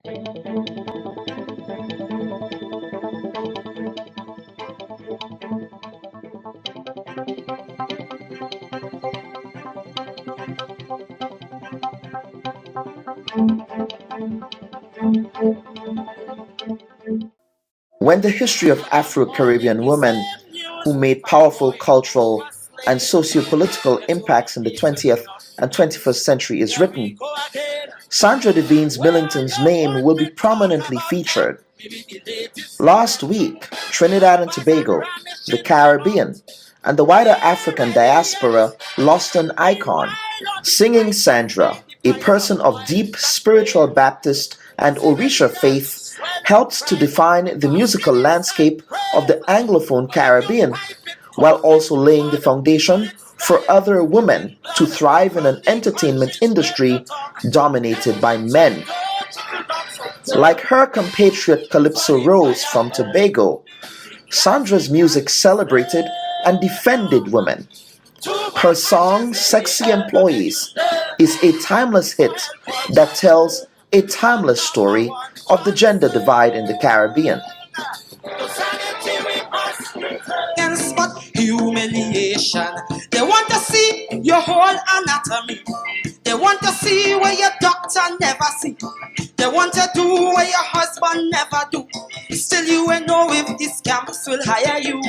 When the history of Afro-Caribbean women who made powerful cultural and socio-political impacts in the 20th and 21st century is written, Sandra Des Vignes Millington's name will be prominently featured. Last week, Trinidad and Tobago, the Caribbean, and the wider African diaspora lost an icon. Singing Sandra, a person of deep spiritual Baptist and Orisha faith, helped to define the musical landscape of the Anglophone Caribbean, while also laying the foundation for other women to thrive in an entertainment industry dominated by men. Like her compatriot Calypso Rose from Tobago, Sandra's music celebrated and defended women. Her song, Sexy Employees, is a timeless hit that tells a timeless story of the gender divide in the Caribbean. Humiliation. They want to see your whole anatomy. They want to see where your doctor never see. They want to do what your husband never do. Still you ain't know if these camps will hire you.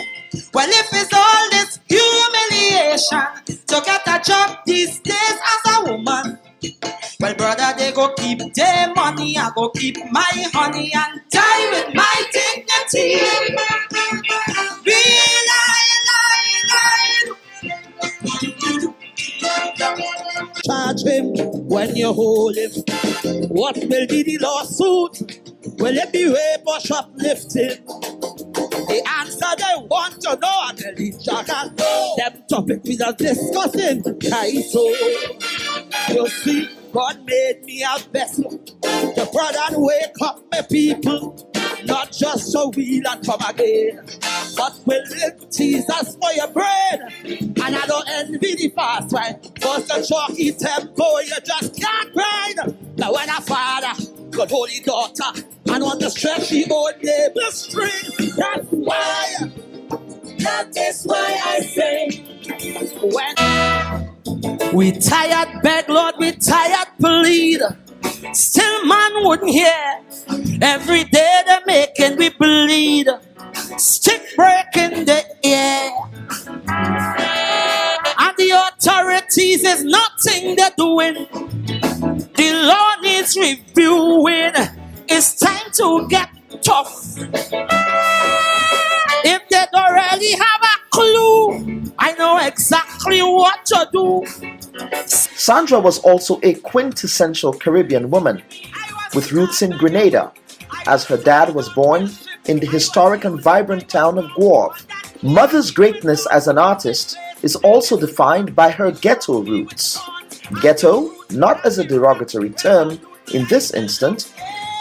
Well, if it's all this humiliation to get a job these days as a woman, well, brother, they go keep their money, I go keep my honey and die with my dignity. Charge him when you hold him. What will be the lawsuit? Will it be rape or shoplifting? The answer they want to know, I believe Jack and know. Them topics we are discussing. So, you see, God made me a vessel to prod and wake up my people. Not just so we'll and come again, but will live Jesus for your bread. And I don't envy the fast right? Cause the chalky tempo, you just can't grind. Now when a father got holy daughter and on the stretch he old neighbor string. That is why I say, when we tired beg, Lord, we tired plead, still man wouldn't hear. Every day they're making we bleed, stick breaking the air. And the authorities is nothing they're doing. The law needs reviewing. It's time to get tough. If they don't really have a clue, I know exactly what to do. Sandra was also a quintessential Caribbean woman with roots in Grenada, as her dad was born in the historic and vibrant town of Guave. Mother's greatness as an artist is also defined by her ghetto roots. Ghetto, not as a derogatory term in this instance,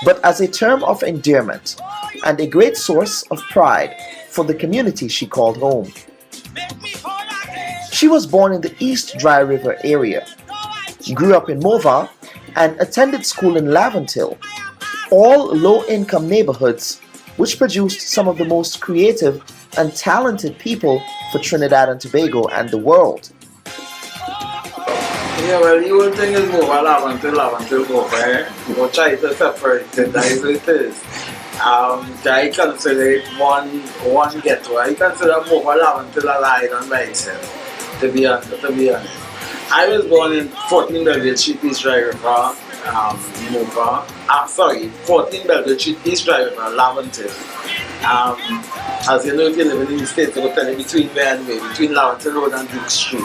but as a term of endearment and a great source of pride for the community she called home. She was born in the East Dry River area, grew up in Mova, and attended school in Laventille, all low-income neighborhoods which produced some of the most creative and talented people for Trinidad and Tobago and the world. Yeah, well, the whole thing is Mova, Laventille, Mova, eh? You go try to separate it, that is what it is. I consider it one ghetto. I consider Mova, Laventille a island by itself, to be honest. I was born in 14 Belgrade Street, East Dry River, Mova. 14 Belgrade Street, East Dry River, Laventille. As you know, if you live in the States, you go tell you between where and where, between Laventille Road and Duke Street.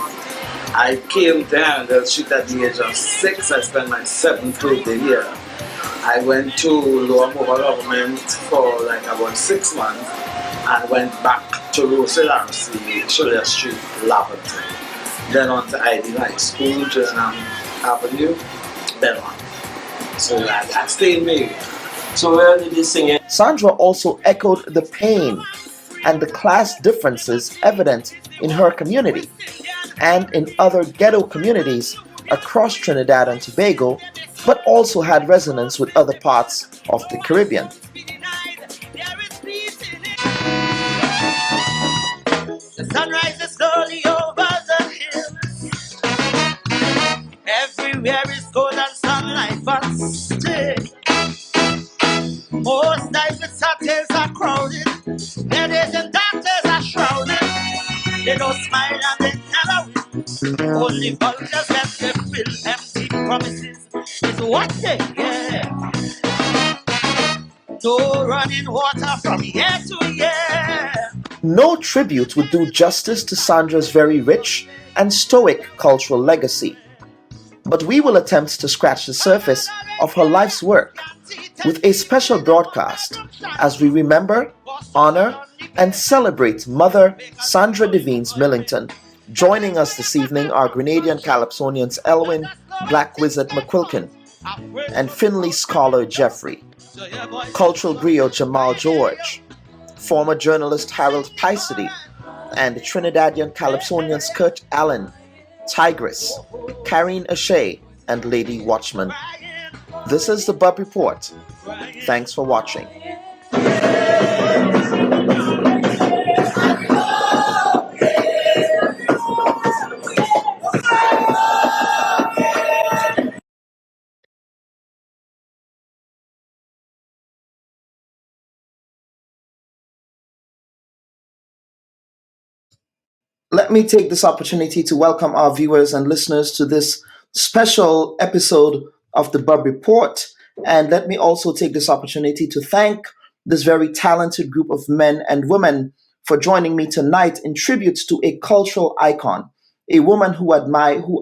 I came down the street at the age of 6. I spent my 7th birthday here. I went to Lower Mova Government for like about 6 months and went back to Rosal RC, Shoulder Street, Laventille. Then on to ID High School, Jordan Avenue, then on. So I stayed in Mayfield. So where did you sing it? Sandra also echoed the pain and the class differences evident in her community and in other ghetto communities across Trinidad and Tobago, but also had resonance with other parts of the Caribbean. The sun rises slowly over the hills. Everywhere is golden sunlight, but still, most nights with satyrs are crowded. Ladies and doctors are shrouded. They don't smile and they never will. Only vultures get their fill. Empty promises is what they get. No running water from year to year. No tribute would do justice to Sandra's very rich and stoic cultural legacy, but we will attempt to scratch the surface of her life's work with a special broadcast as we remember, honor, and celebrate Mother Sandra Des Vignes Millington. Joining us this evening are Grenadian Calypsonians Elwin Black Wizard McQuilkin and Finley scholar Jeffrey, cultural griot Jamal George, former journalist Harold Piesody, and Trinidadian Calypsonians Kurt Allen, Tigress, Karine O'Shea, and Lady Watchman. This is the Bubb Report. Thanks for watching. Let me take this opportunity to welcome our viewers and listeners to this special episode of the Bubb Report. And let me also take this opportunity to thank this very talented group of men and women for joining me tonight in tribute to a cultural icon, a woman who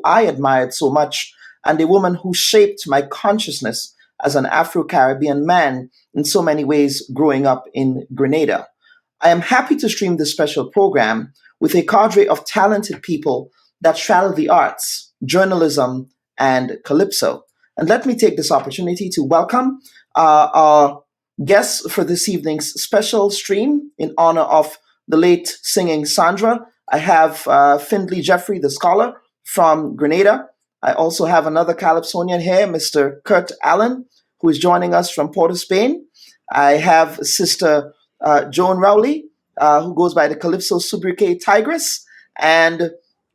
I admired so much, and a woman who shaped my consciousness as an Afro-Caribbean man in so many ways growing up in Grenada. I am happy to stream this special program with a cadre of talented people that straddle the arts, journalism, and calypso. And let me take this opportunity to welcome our guests for this evening's special stream in honor of the late singing Sandra. I have Findley Jeffrey, the scholar from Grenada. I also have another Calypsonian here, Mr. Kurt Allen, who is joining us from Port of Spain. I have Sister Joan Rowley, who goes by the Calypso sobriquet Tigress, and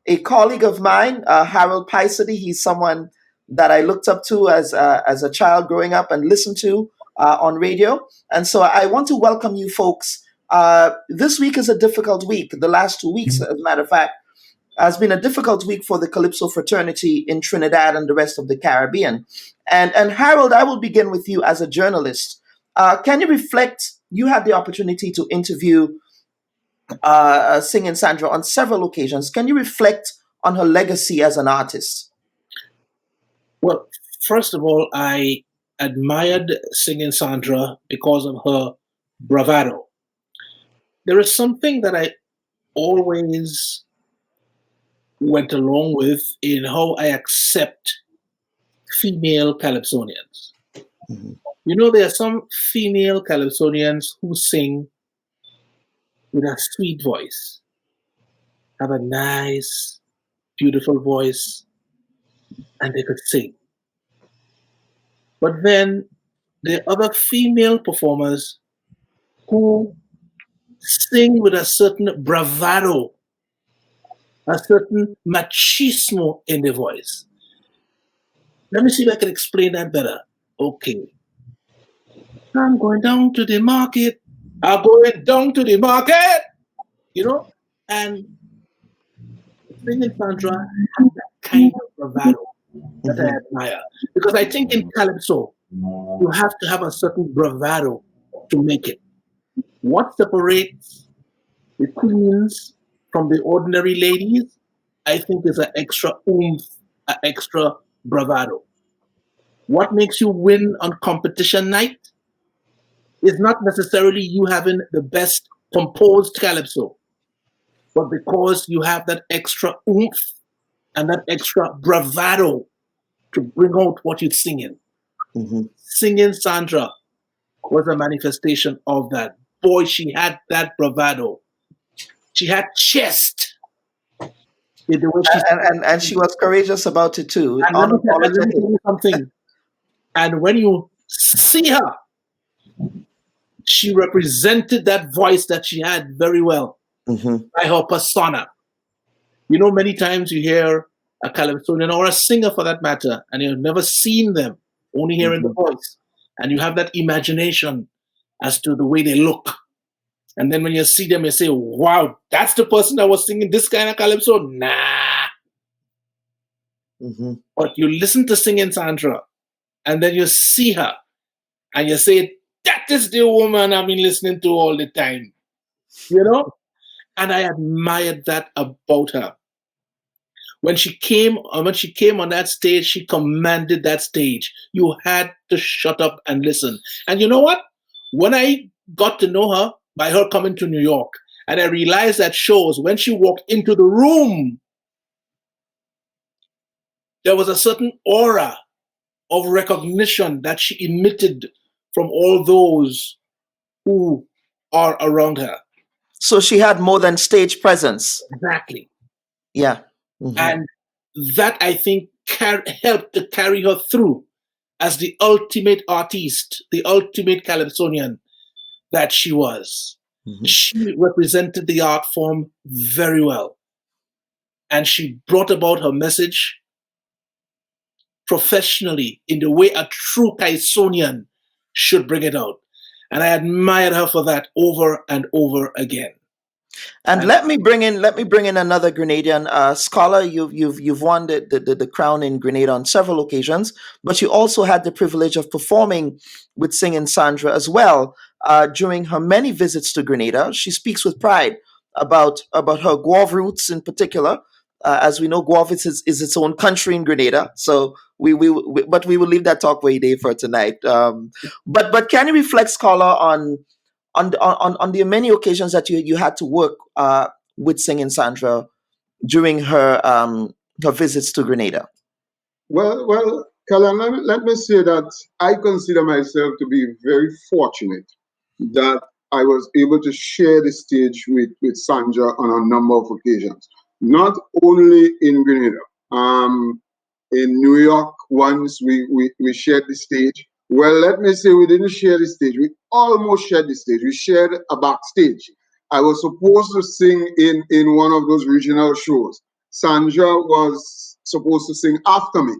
a colleague of mine, Harold Piesody. He's someone that I looked up to as a child growing up and listened to on radio. And so I want to welcome you folks. This week is a difficult week. The last 2 weeks, as a matter of fact, has been a difficult week for the Calypso fraternity in Trinidad and the rest of the Caribbean. And Harold, I will begin with you as a journalist. Can you reflect? You had the opportunity to interview Singing Sandra on several occasions. Can you reflect on her legacy as an artist? Well, first of all, I admired Singing Sandra because of her bravado. There is something that I always went along with in how I accept female Calypsonians. Mm-hmm. You know, there are some female Calypsonians who sing with a sweet voice, have a nice, beautiful voice, and they could sing. But then there are other female performers who sing with a certain bravado, a certain machismo in their voice. Let me see if I can explain that better. Okay. I'm going down to the market. I'm going down to the market. You know? And Singing Sandra has that kind of bravado that I admire. Because I think in Calypso, you have to have a certain bravado to make it. What separates the queens from the ordinary ladies, I think, is an extra oomph, an extra bravado. What makes you win on competition night is not necessarily you having the best composed calypso, but because you have that extra oomph and that extra bravado to bring out what you're singing. Mm-hmm. Singing Sandra was a manifestation of that. Boy, she had that bravado. She had chest. in the way she And she was courageous about it too, and let me unapologetic. tell you something. And when you see her, she represented that voice that she had very well by her persona. You know, many times you hear a Calypsonian or a singer for that matter, and you've never seen them, only hearing the voice. And you have that imagination as to the way they look. And then when you see them, you say, wow, that's the person that was singing this kind of calypso? Nah. But you listen to Singing Sandra, and then you see her, and you say, that is the woman I've been listening to all the time. You know? And I admired that about her. When she came on that stage, she commanded that stage. You had to shut up and listen. And you know what? When I got to know her by her coming to New York, and I realized that shows when she walked into the room, there was a certain aura of recognition that she emitted from all those who are around her. So she had more than stage presence. Exactly. Yeah. And that, I think, helped to carry her through as the ultimate artiste, the ultimate Calypsonian that she was. She represented the art form very well. And she brought about her message professionally in the way a true Calypsonian should bring it out. And I admired her for that over and over again. And let me bring in another Grenadian scholar. You've won the crown in Grenada on several occasions, but you also had the privilege of performing with Singing Sandra as well during her many visits to Grenada. She speaks with pride about her Guave roots in particular. As we know, Guave is its own country in Grenada. So but we will leave that talk way day for tonight. But can you reflect, scholar, on the many occasions that you had to work with Singing Sandra during her visits to Grenada? Well, Kalan, let me say that I consider myself to be very fortunate that I was able to share the stage with Sandra on a number of occasions. Not only in Grenada. In New York, once we shared the stage. Well, let me say we didn't share the stage. We almost shared the stage. We shared a backstage. I was supposed to sing in one of those regional shows. Sandra was supposed to sing after me.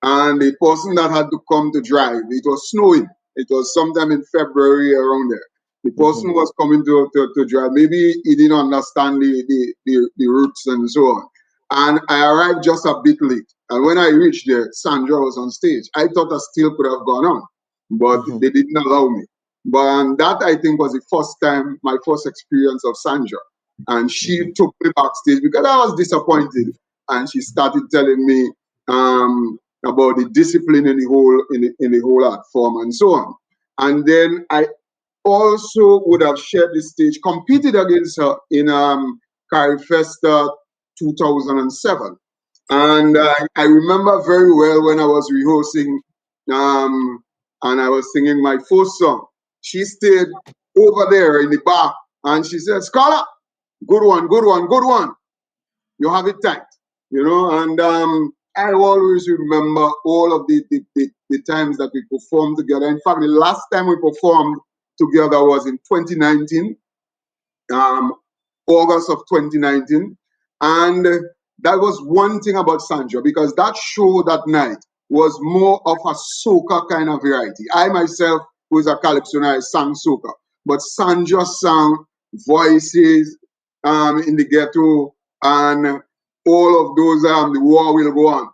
And the person that had to come to drive, it was snowing. It was sometime in February around there. The person was coming to drive. Maybe he didn't understand the routes and so on. And I arrived just a bit late. And when I reached there, Sandra was on stage. I thought I still could have gone on, but they didn't allow me. But that, I think, was the first time, my first experience of Sandra. And she took me backstage because I was disappointed. And she started telling me about the discipline in the whole art form and so on. And then I also would have shared the stage, competed against her in Carifesta 2007. And I remember very well when I was rehearsing and I was singing my first song. She stayed over there in the back and she said, "Scholar, good one, good one, good one. You have it tight." You know, and I always remember all of the times that we performed together. In fact, the last time we performed together was in 2019, August of 2019. And that was one thing about Sandra, because that show that night was more of a soca kind of variety. I myself, who is a calypso, I sang soca. But Sandra sang voices in the ghetto and all of those, the war will go on.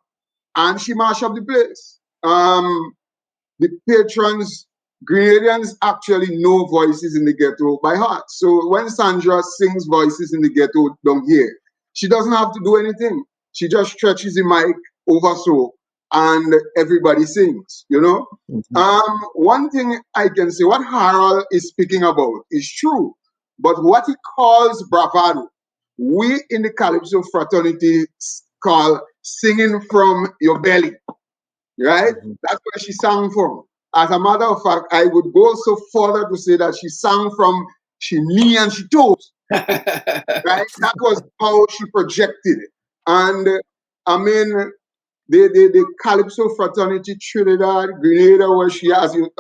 And she mashed up the place. The patrons, Grenadians actually know voices in the ghetto by heart. So when Sandra sings voices in the ghetto down here, she doesn't have to do anything. She just stretches the mic over so, and everybody sings, you know? One thing I can say, what Harold is speaking about is true, but what he calls bravado, we in the Calypso fraternity call singing from your belly, right? That's where she sang from. As a matter of fact, I would go so further to say that she sang from she knee and she toes, right? That was how she projected it. And I mean, the Calypso fraternity Trinidad, Grenada, where she, as you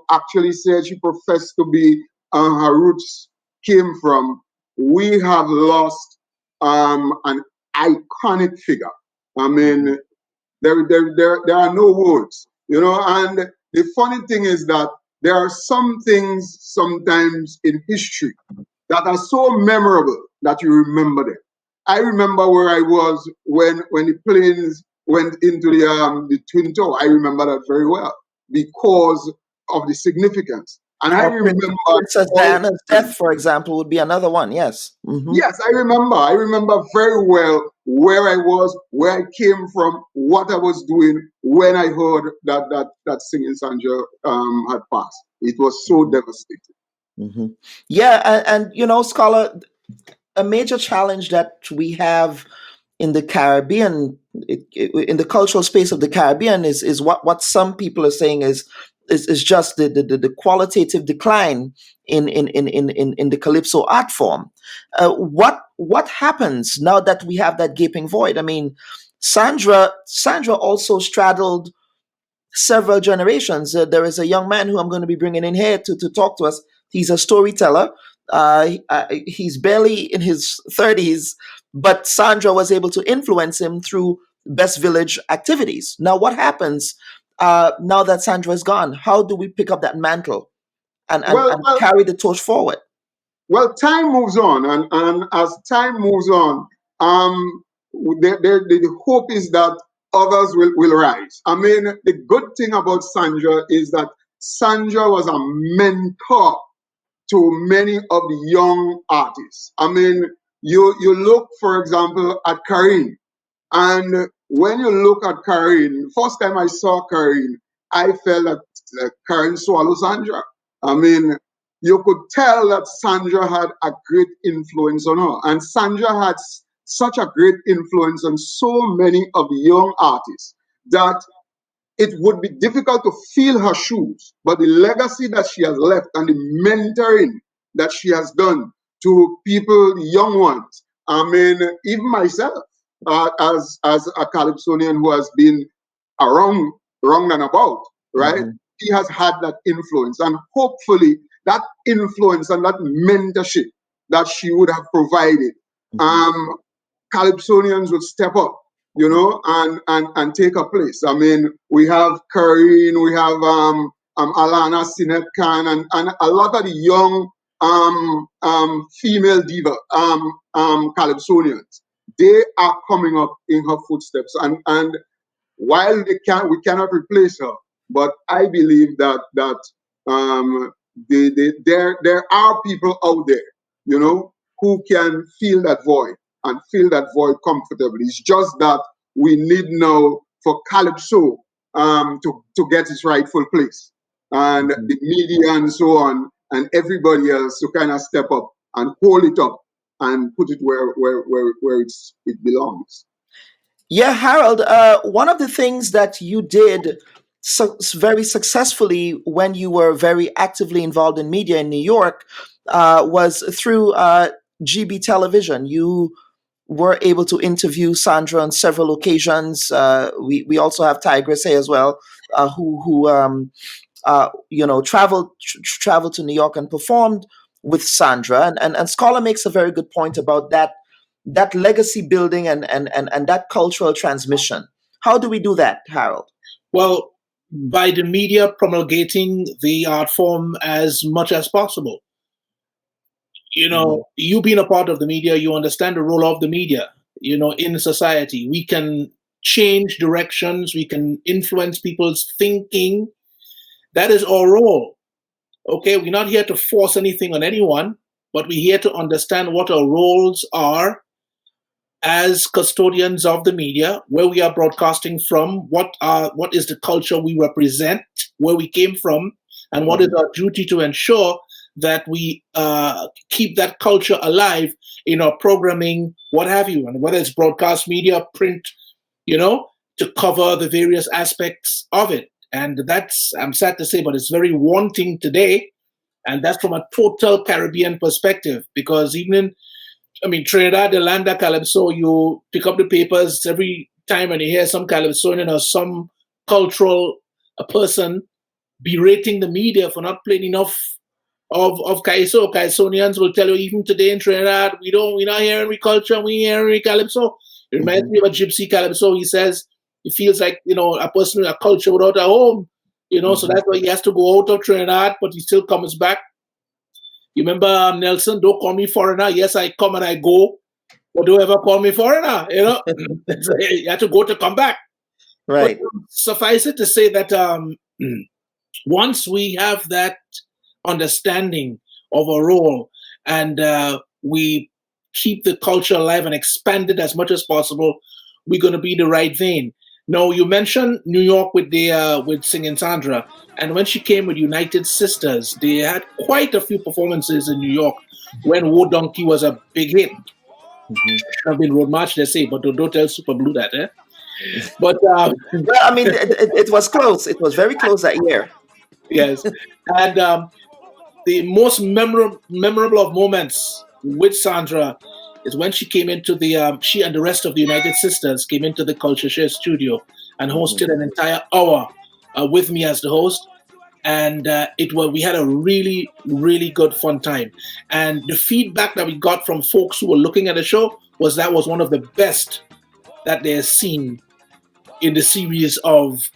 actually said, she professed to be, her roots came from. We have lost an iconic figure. I mean, there are no words, you know. And the funny thing is that there are some things sometimes in history that are so memorable that you remember them. I remember where I was when the planes went into the Twin Tower. I remember that very well because of the significance. And I Or remember Princess all. Diana's death, for example, would be another one. Yes. Yes, I remember. I remember very well where I was, where I came from, what I was doing when I heard that singing Sandra had passed. It was so devastating. Yeah, and you know, Scholar, a major challenge that we have in the Caribbean, in the cultural space of the Caribbean, is what some people are saying is just the qualitative decline in the calypso art form. What happens now that we have that gaping void? I mean, Sandra also straddled several generations. There is a young man who I'm going to be bringing in here to talk to us. He's a storyteller. He's barely in his 30s, but Sandra was able to influence him through Best Village activities. Now, what happens now that Sandra is gone? How do we pick up that mantle and Well, carry the torch forward? well, time moves on, and as time moves on, the hope is that others will rise. I mean, the good thing about Sandra is that Sandra was a mentor to many of the young artists. I mean, you look, for example, at Karine, and when you look at Karine, first time I saw Karine, I felt that Karine swallowed Sandra. I mean, you could tell that Sandra had a great influence on her, and Sandra had such a great influence on so many of the young artists that it would be difficult to fill her shoes, but the legacy that she has left and the mentoring that she has done to people, the young ones. I mean, even myself, as a Calypsonian who has been around, wrong and about, right? He has had that influence, and hopefully that influence and that mentorship that she would have provided, Calypsonians would step up, you know, and take a place. I mean, we have Karine, we have Alana Sinet Khan, and a lot of the young female diva Calypsonians. They are coming up in her footsteps, and while we cannot replace her, but I believe that there are people out there, you know, who can fill that void and fill that void comfortably. It's just that we need now for Calypso to get its rightful place, and the media and so on, and everybody else to kind of step up and hold it up and put it where it belongs. Yeah, Harold, one of the things that you did very successfully when you were very actively involved in media in New York was through GB television. You were able to interview Sandra on several occasions. We also have Tigress here as well, who traveled to New York and performed with Sandra. And Scholar makes a very good point about that legacy building and that cultural transmission. How do we do that, Harold? Well, by the media promulgating the art form as much as possible. You know, you being a part of the media, you understand the role of the media, you know, in society. We can change directions, we can influence people's thinking. That is our role. Okay, we're not here to force anything on anyone, but we're here to understand what our roles are as custodians of the media, where we are broadcasting from, what is the culture we represent, where we came from, and what is our duty to ensure that we keep that culture alive in our programming, what have you, and whether it's broadcast media, print, you know, to cover the various aspects of it. And that's, I'm sad to say, but it's very wanting today. And that's from a total Caribbean perspective, because even I mean, Trinidad, the land of Calypso, you pick up the papers every time and you hear some Calypsonian or some cultural person berating the media for not playing enough of Calypso. Calypsonians will tell you even today in Trinidad, we're not hearing we culture, we hearing Calypso. It reminds me of a gypsy Calypso. He says he feels like, a person, a culture without a home, so that's why he has to go out of Trinidad, but he still comes back. You remember Nelson, don't call me foreigner. Yes, I come and I go, but don't ever call me foreigner, You have to go to come back. Right. But suffice it to say that once we have that understanding of a role and we keep the culture alive and expand it as much as possible, we're going to be in the right vein. Now, you mentioned New York with Singing Sandra, and when she came with United Sisters, they had quite a few performances in New York when Wo Donkey was a big hit. I've been Road March, they say, but don't tell Super Blue that, eh? But well, I mean, it was close. It was very close that year. Yes, and the most memorable of moments with Sandra is when she came into she and the rest of the United Sisters came into the Culture Share studio and hosted an entire hour with me as the host. And we had a really, really good fun time. And the feedback that we got from folks who were looking at the show was that was one of the best that they have seen in the series of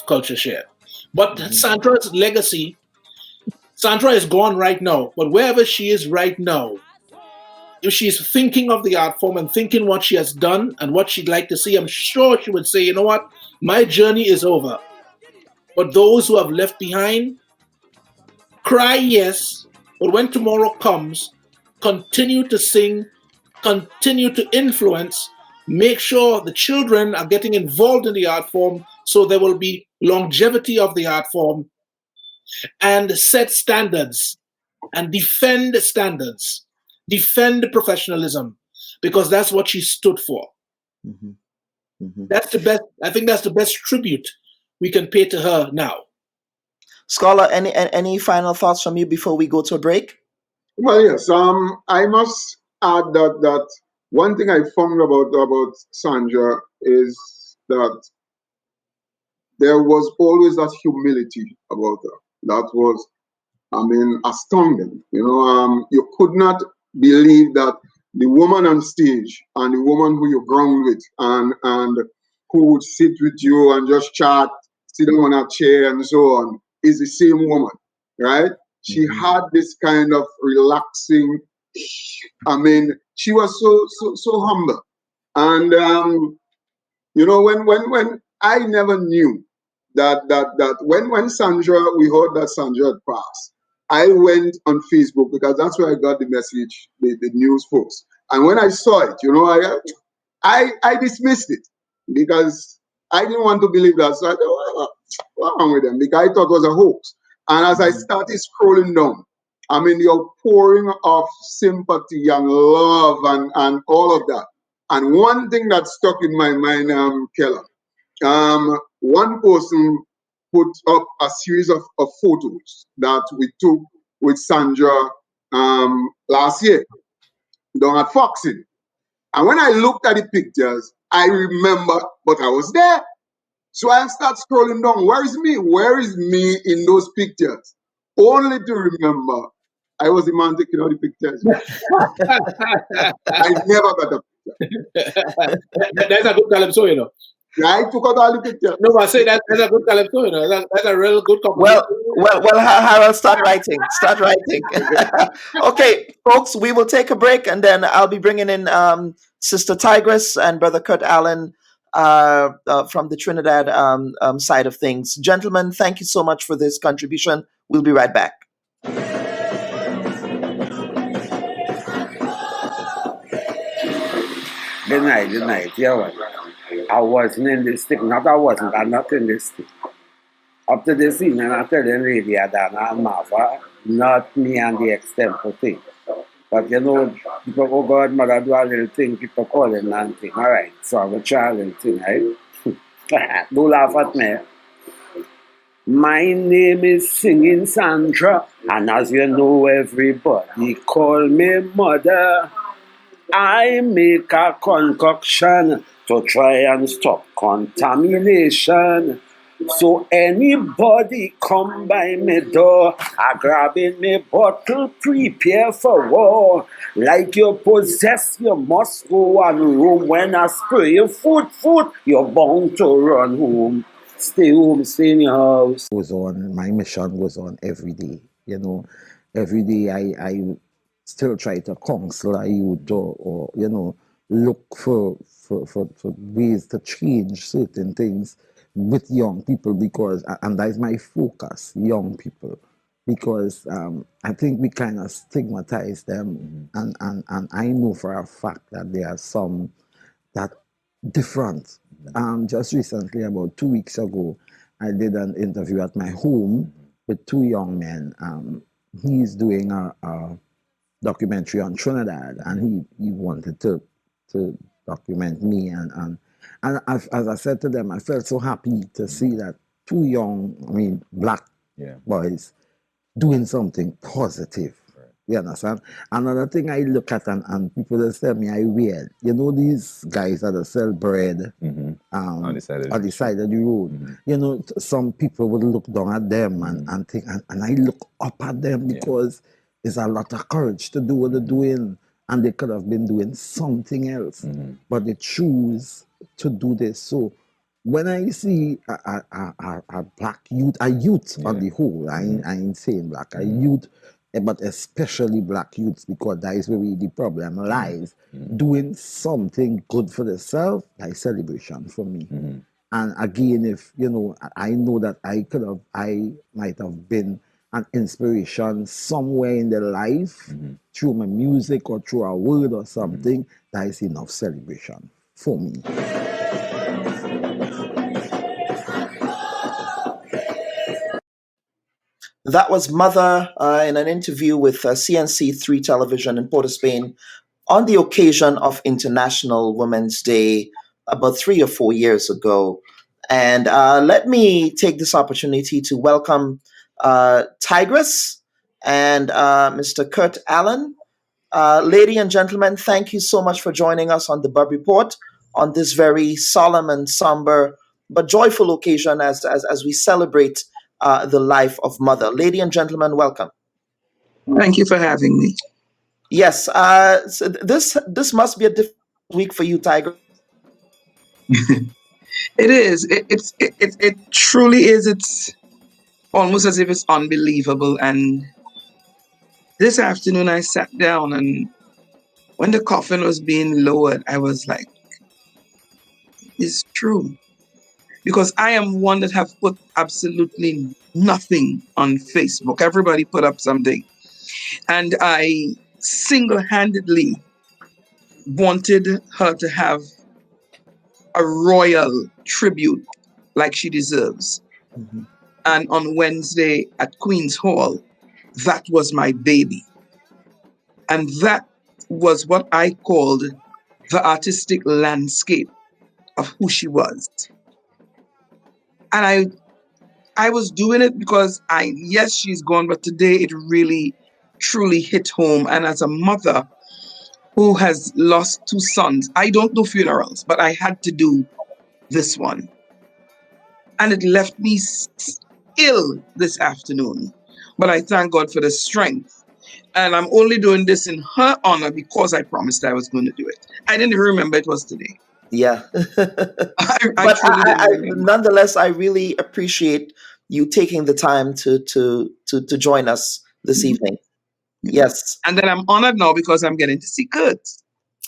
Culture Share. But Sandra's legacy, Sandra is gone right now, but wherever she is right now, if she's thinking of the art form and thinking what she has done and what she'd like to see, I'm sure she would say, you know what, my journey is over. But those who have left behind, cry yes, but when tomorrow comes, continue to sing, continue to influence, make sure the children are getting involved in the art form so there will be longevity of the art form, and set standards and defend standards, defend professionalism, because that's what she stood for. That's the best. I think that's the best tribute we can pay to her now. Scholar, any final thoughts from you before we go to a break? Well, yes. I must add that one thing I found about Sandra is that there was always that humility about her. That was, astounding. You could not believe that the woman on stage and the woman who you ground with and who would sit with you and just chat, sit on a chair and so on, is the same woman, right? She had this kind of relaxing, she was so humble. And, when I never knew that when Sandra, we heard that Sandra had passed, I went on Facebook because that's where I got the message, the news post. And when I saw it, I dismissed it because I didn't want to believe that. So I thought, what's wrong with them? Because I thought it was a hoax. And as I started scrolling down, the outpouring of sympathy and love and all of that. And one thing that stuck in my mind, Keller, one person put up a series of photos that we took with Sandra last year down at Foxing. And when I looked at the pictures, I remember, but I was there. So I start scrolling down. Where is me? Where is me in those pictures? Only to remember I was the man taking all the pictures. I never got a picture. That's a good Calypso, I took out all the pictures. No, I say that's a good Calypso, That's a real good compliment. Well, Harold, start writing. Start writing. Okay, folks, we will take a break, and then I'll be bringing in Sister Tigress and Brother Kurt Allen from the Trinidad side of things. Gentlemen, thank you so much for this contribution. We'll be right back. Good night. Yeah, I wasn't in this thing. I'm not in this thing. Up to this evening, I tell them really and Martha, not me and the extempo thing. But people go godmother do a little thing, people call it and thing. All right, so I'm a child and thing, right? Don't laugh at me. My name is Singing Sandra, and as you know, everybody call me mother. I make a concoction to try and stop contamination. So anybody come by me door, I grab in me bottle, prepare for war. Like you possess, you must go one room. When I spray your foot, you're bound to run home. Stay home, stay in your house. Goes on, my mission goes on every day. You know, every day I still try to counsel a youth or you know, look for ways to change certain things with young people because, and that's my focus, young people. Because I think we kind of stigmatize them, and I know for a fact that there are some that different. Just recently, about 2 weeks ago, I did an interview at my home with two young men. He's doing a documentary on Trinidad, and he wanted to document me. And as I said to them, I felt so happy to see that two young, I mean, black boys doing something positive. You understand? Another thing I look at and people that tell me I weird. You know these guys that sell bread On the side of on the side of the road. You know, some people would look down at them and think, and I look up at them because it's a lot of courage to do what they're doing, and they could have been doing something else, but they choose to do this. So when I see a black youth, a youth on the whole, I ain't saying black, a youth, but especially black youths, because that is where the problem lies, doing something good for themselves, like celebration for me. And again, if you know, I know that I might have been an inspiration somewhere in their life through my music or through a word or something, that is enough celebration for me. That was Mother in an interview with CNC3 Television in Port of Spain on the occasion of International Women's Day about 3 or 4 years ago. And let me take this opportunity to welcome Tigress and Mr. Kurt Allen. Lady and gentlemen, thank you so much for joining us on the Bubb Report on this very solemn and somber but joyful occasion as we celebrate the life of Mother. Lady and gentlemen, welcome. Thank you for having me. Yes, so this must be a difficult week for you, Tiger. It is. It truly is. It's almost as if it's unbelievable. And this afternoon, I sat down, and when the coffin was being lowered, I was like, "It's true," because I am one that have put absolutely nothing on Facebook. Everybody put up something, and I single-handedly wanted her to have a royal tribute like she deserves. And on Wednesday at Queen's Hall, that was my baby. And that was what I called the artistic landscape of who she was. And I was doing it because yes, she's gone, but today it really, truly hit home. And as a mother who has lost two sons, I don't do funerals, but I had to do this one. And it left me ill this afternoon. But I thank God for the strength. And I'm only doing this in her honor because I promised I was going to do it. I didn't remember it was today. Yeah. I truly didn't remember. Nonetheless, I really appreciate you taking the time to join us this evening. Yes. And then I'm honored now because I'm getting to see Kurt.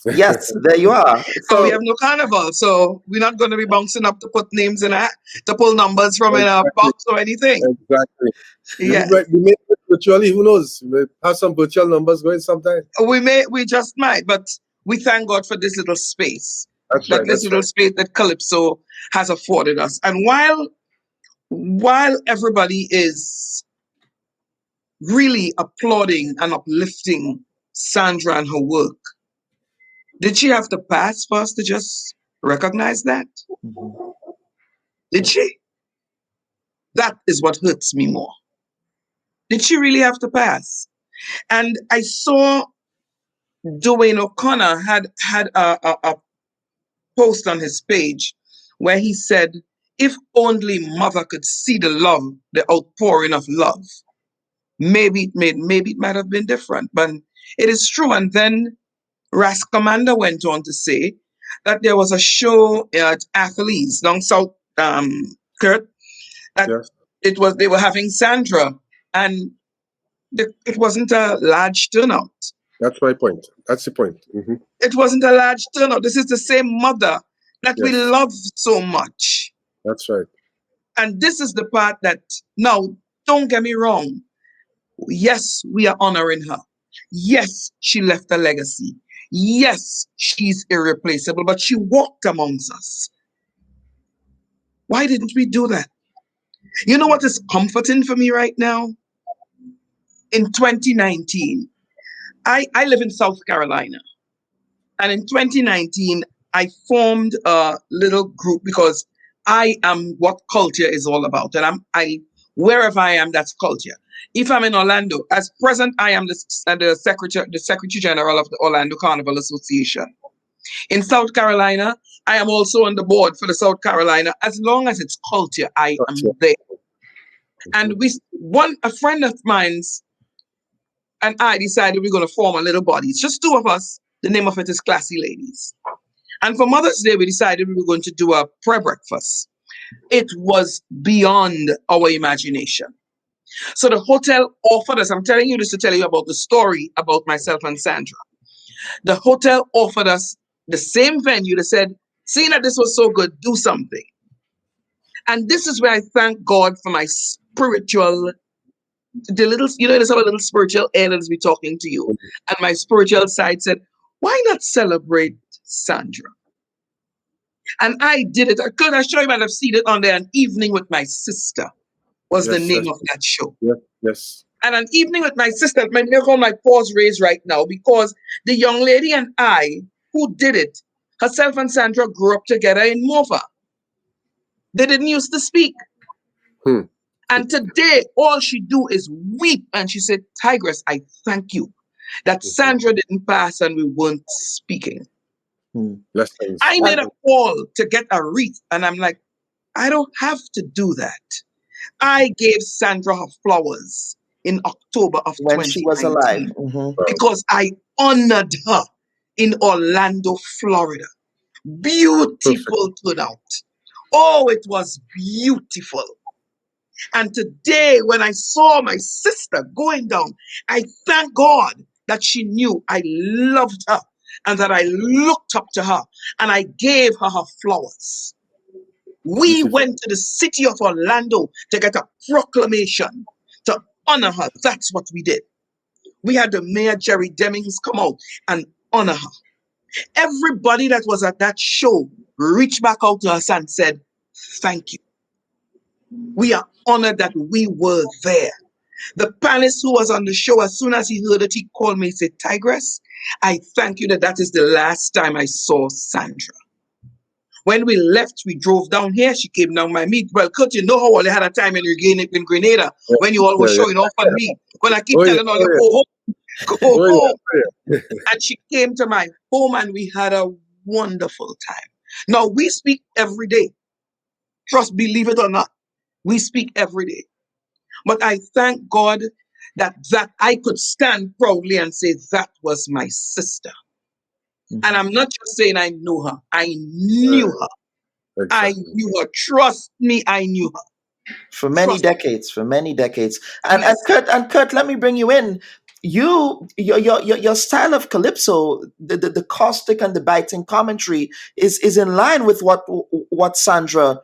Yes, there you are. So we have no carnival, so we're not going to be bouncing up to put names in a to pull numbers from in a box or anything. Exactly. Yeah. We may virtually, who knows? We have some virtual numbers going sometime. We just might, but we thank God for this little space. That's that right. This little space that Calypso has afforded us. And while everybody is really applauding and uplifting Sandra and her work, did she have to pass for us to just recognize that? Did she? That is what hurts me more. Did she really have to pass? And I saw Dwayne O'Connor had a post on his page where he said, if only mother could see the love, the outpouring of love, maybe it might have been different. But it is true. And then Ras Commander went on to say that there was a show at Athletes down South Kurt, that Yes. they were having Sandra, and it wasn't a large turnout. That's my point. That's the point. It wasn't a large turnout. This is the same mother that we Yes. love so much. That's right. And this is the part that, now, don't get me wrong. Yes, we are honoring her. Yes, she left a legacy. Yes, she's irreplaceable, but she walked amongst us. Why didn't we do that? You know what is comforting for me right now? In 2019, I live in South Carolina. And in 2019, I formed a little group because I am what culture is all about. And wherever I am, that's culture. If I'm in Orlando, as present, I am the Secretary General of the Orlando Carnival Association. In South Carolina, I am also on the board for the South Carolina. As long as it's culture, I am there. And a friend of mine's and I decided we're going to form a little body. It's just two of us. The name of it is Classy Ladies. And for Mother's Day, we decided we were going to do a prayer breakfast. It was beyond our imagination. So the hotel offered us, I'm telling you this to tell you about the story about myself and Sandra. The hotel offered us the same venue. They said, seeing that this was so good, do something. And this is where I thank God for my spiritual, there's our little spiritual air that's be talking to you. And my spiritual side said, why not celebrate Sandra? And I did it. I'm sure you might have seen it on there. An Evening with My Sister was the name of that show. Yes. And An Evening with My Sister, my paws raised right now, because the young lady and I who did it, herself and Sandra grew up together in Mova. They didn't used to speak. And today, all she do is weep. And she said, Tigress, I thank you that Sandra didn't pass and we weren't speaking. I made a call to get a wreath. And I'm like, I don't have to do that. I gave Sandra her flowers in October of when she was alive. Because I honored her in Orlando, Florida. Beautiful turnout. Oh, it was beautiful. And today, when I saw my sister going down, I thank God that she knew I loved her and that I looked up to her and I gave her her flowers. We went to the city of Orlando to get a proclamation to honor her. That's what we did. We had the Mayor Jerry Demings come out and honor her. Everybody that was at that show reached back out to us and said, thank you. We are honored that we were there. The panelist who was on the show, as soon as he heard it, he called me and said, Tigress, I thank you that is the last time I saw Sandra. When we left, we drove down here. She came down my meet. Well, Kurt, you know how all they had a time in Grenada when you all were showing off on me. When I keep telling all you, go home. And she came to my home and we had a wonderful time. Now, we speak every day. Trust, believe it or not, we speak every day. But I thank God that I could stand proudly and say that was my sister. And I'm not just saying I knew her. I knew her. Exactly. I knew her. Trust me, I knew her. For many decades. And Kurt, let me bring you in. Your style of calypso, the caustic and the biting commentary is in line with what Sandra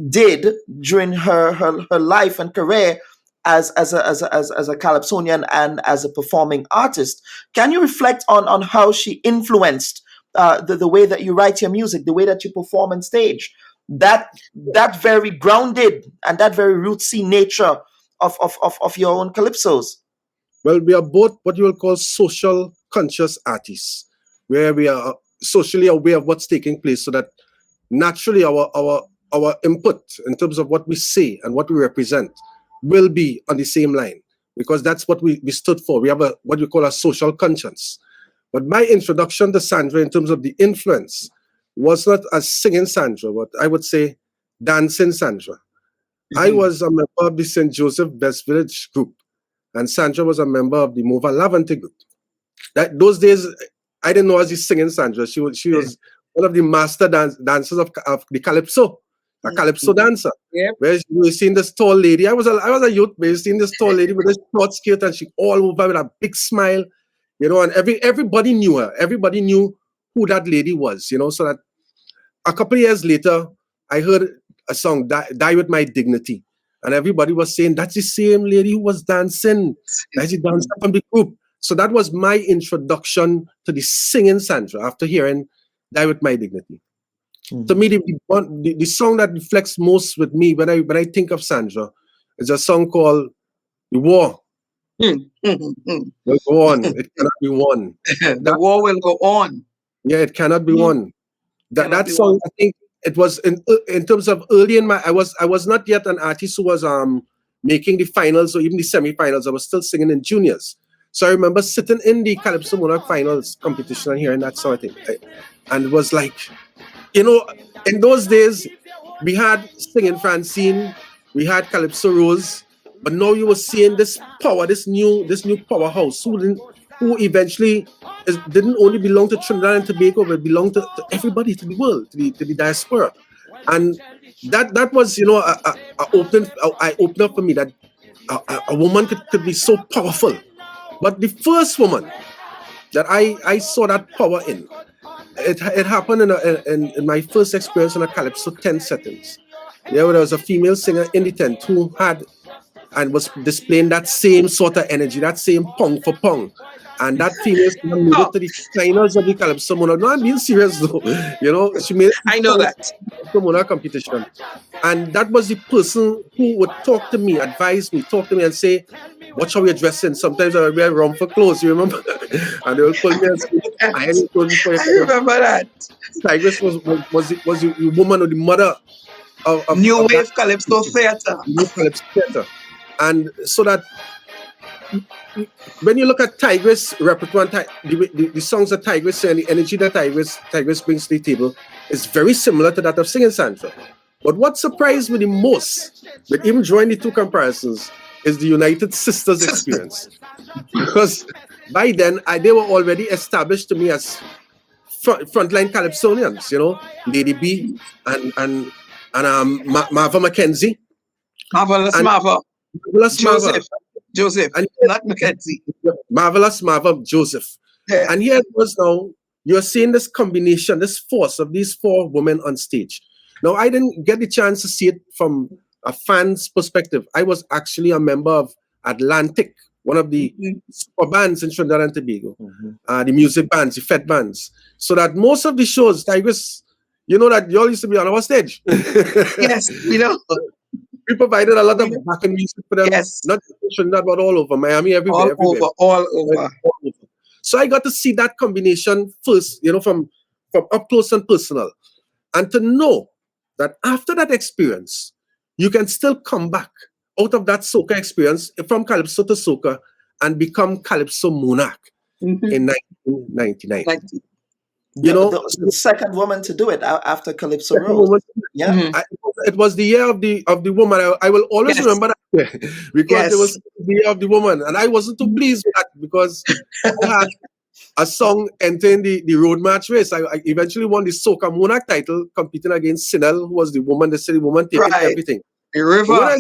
did during her life and career as a calypsonian and as a performing artist. Can you reflect on how she influenced the way that you write your music, the way that you perform on stage, that very grounded and that very rootsy nature of your own calypsos? Well, we are both what you will call social conscious artists, where we are socially aware of what's taking place, so that naturally our input in terms of what we say and what we represent will be on the same line, because that's what we stood for. We have what we call a social conscience. But my introduction to Sandra in terms of the influence was not as singing Sandra, but I would say dancing Sandra. I was a member of the St. Joseph Best Village group, and Sandra was a member of the Mova Lavante group. Those days, I didn't know as the singing Sandra. She was one of the master dancers of the calypso, a calypso dancer. Yep. Where you seen this tall lady. I was a youth, but you seen this tall lady with a short skirt, and she all over with a big smile, you know. And everybody knew her. Everybody knew who that lady was, you know. So that a couple of years later, I heard a song, Die With My Dignity. And everybody was saying, that's the same lady who was dancing. That's the dancer from the group. So that was my introduction to the singing Sandra after hearing Die With My Dignity. To me, the song that reflects most with me when I think of Sandra is a song called The War. Will go on. It cannot be won. The war will go on. Yeah, it cannot be won. That song, I think, it was in terms of early in my, I was not yet an artist who was making the finals or even the semi-finals. I was still singing in juniors. So I remember sitting in the Calypso Monarch finals competition and hearing that song, I think. And it was like, you know, in those days, we had Singing Francine, we had Calypso Rose, but now you were seeing this power, this new powerhouse who eventually didn't only belong to Trinidad and Tobago, but belonged to everybody, to the world, to the diaspora. And that was, you know, I opened up for me that a woman could be so powerful. But the first woman that I saw that power in, it happened in my first experience in a Calypso 10 settings. There was a female singer in the tent who had and was displaying that same sort of energy, that same pong for pong. And that female singer made it to the finals of the Calypso Monarch. No, I'm being serious though. You know, she made it. I know that. The Monarch competition. And that was the person who would talk to me, advise me, talk to me and say, watch how you're dressing. Sometimes I would wear wrong for clothes, you remember? And they would pull me and say, I remember that. Tigress was the woman or the mother of New Wave Calypso Theatre. New Calypso Theatre. And so that when you look at Tigress repertoire, the songs that Tigress and the energy that Tigress brings to the table is very similar to that of Singing Sandra. But what surprised me the most, with even drawing the two comparisons, is the United Sisters experience. Because by then, they were already established to me as frontline Calypsonians, you know, Lady B and Marva Mackenzie. Marvelous Marva. Joseph, and not Mackenzie. Marvelous Marva Joseph. Yeah. And here it was now, you're seeing this combination, this force of these four women on stage. Now, I didn't get the chance to see it from a fan's perspective. I was actually a member of Atlantic, one of the super bands in Trinidad and Tobago, the music bands, the Fed bands. So that most of the shows, Tigress, you know that you all used to be on our stage. Yes, you know. We provided a lot of backing music for them. Yes. Not Trinidad, but all over Miami, everywhere. All over. So I got to see that combination first, you know, from up close and personal. And to know that after that experience, you can still come back out of that soca experience from Calypso to soca and become Calypso Monarch in 1999. You know, the second woman to do it after Calypso Rose. Yeah, it was the year of the woman. I will always remember that because it was the year of the woman, and I wasn't too pleased with that because I had a song entering the road march race. I eventually won the Soca Monarch title, competing against Sinel, who was the woman, the city woman, taking everything. River.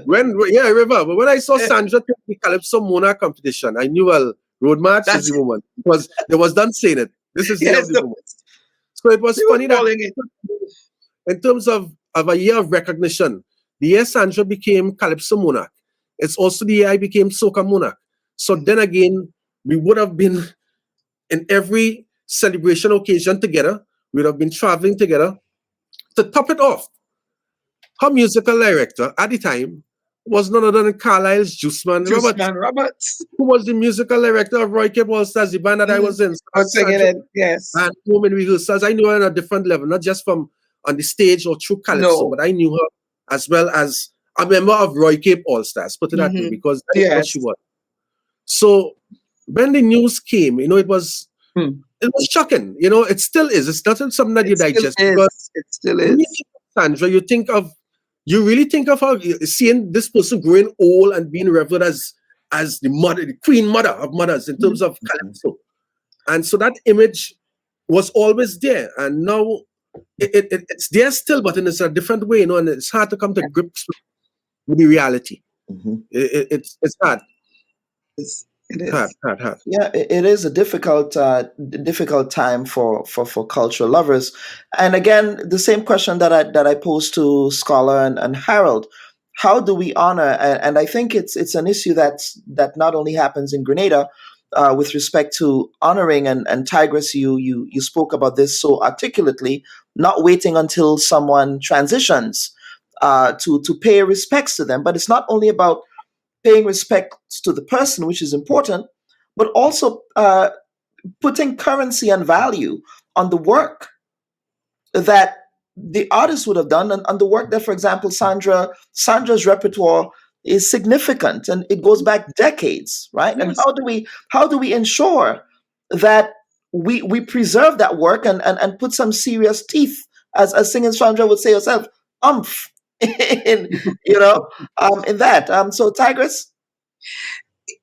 River. But when I saw Sandra take the Calypso Monarch competition, I knew, well, road march is the woman because they was done saying it. This is the woman. So it was funny that in terms of a year of recognition, the year Sandra became Calypso Monarch, it's also the year I became Soca Monarch. So then again, we would have been in every celebration occasion together. We would have been traveling together. To top it off, her musical director at the time was none other than Carlisle's Juiceman Roberts, who was the musical director of Roy Cape All Stars, the band that I was in. I was singing it, yes. And home in rehearsals, I knew her on a different level, not just from on the stage or through Calypso, but I knew her as well as a member of Roy Cape All Stars, put it that way, because that's what she was. So when the news came, it was shocking. It still is. It's not something that you digest. Because It still when you is. think of Sandra, you really think of her seeing this person growing old and being revered as the mother, the queen mother of mothers in terms of calypso. And so that image was always there. And now it's there still, but in a different way, and it's hard to come to grips with the reality. It's hard. It is. Hard. Yeah, it is a difficult time for cultural lovers. And again, the same question that I posed to Scholar and Harold: how do we honor? And I think it's an issue that not only happens in Grenada with respect to honoring. And Tigress, you spoke about this so articulately. Not waiting until someone transitions to pay respects to them, but it's not only about paying respects to the person, which is important, but also putting currency and value on the work that the artist would have done, and the work that, for example, Sandra's repertoire is significant and it goes back decades, right? And how do we ensure that we preserve that work and put some serious teeth, as singing Sandra would say herself, umph, in in that. So Tigress.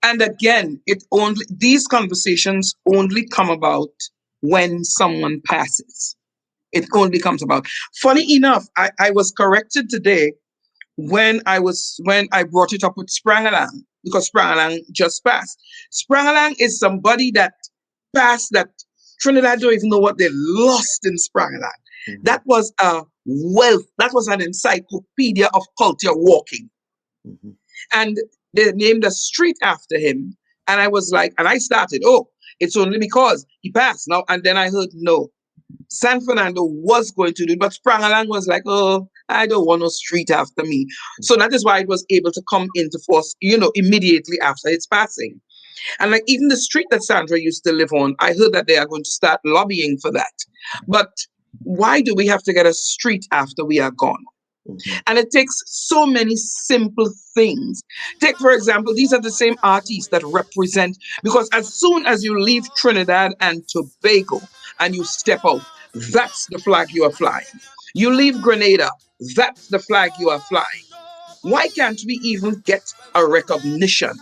And again, these conversations only come about when someone passes. It only comes about. Funny enough, I was corrected today when I brought it up with Sprangalang, because Sprangalang just passed. Sprangalang is somebody that passed that Trinidad don't even know what they lost in Sprangalang. That was a wealth. That was an encyclopedia of culture walking. And they named a street after him. And I was like, and I started, it's only because he passed now. And then I heard, no, San Fernando was going to do it, but Sprangalang was like, I don't want no street after me. So that is why it was able to come into force, immediately after its passing. And like even the street that Sandra used to live on, I heard that they are going to start lobbying for that. But why do we have to get a street after we are gone? And it takes so many simple things. Take, for example, these are the same artists that represent, because as soon as you leave Trinidad and Tobago and you step out, that's the flag you are flying. You leave Grenada, that's the flag you are flying. Why can't we even get a recognition?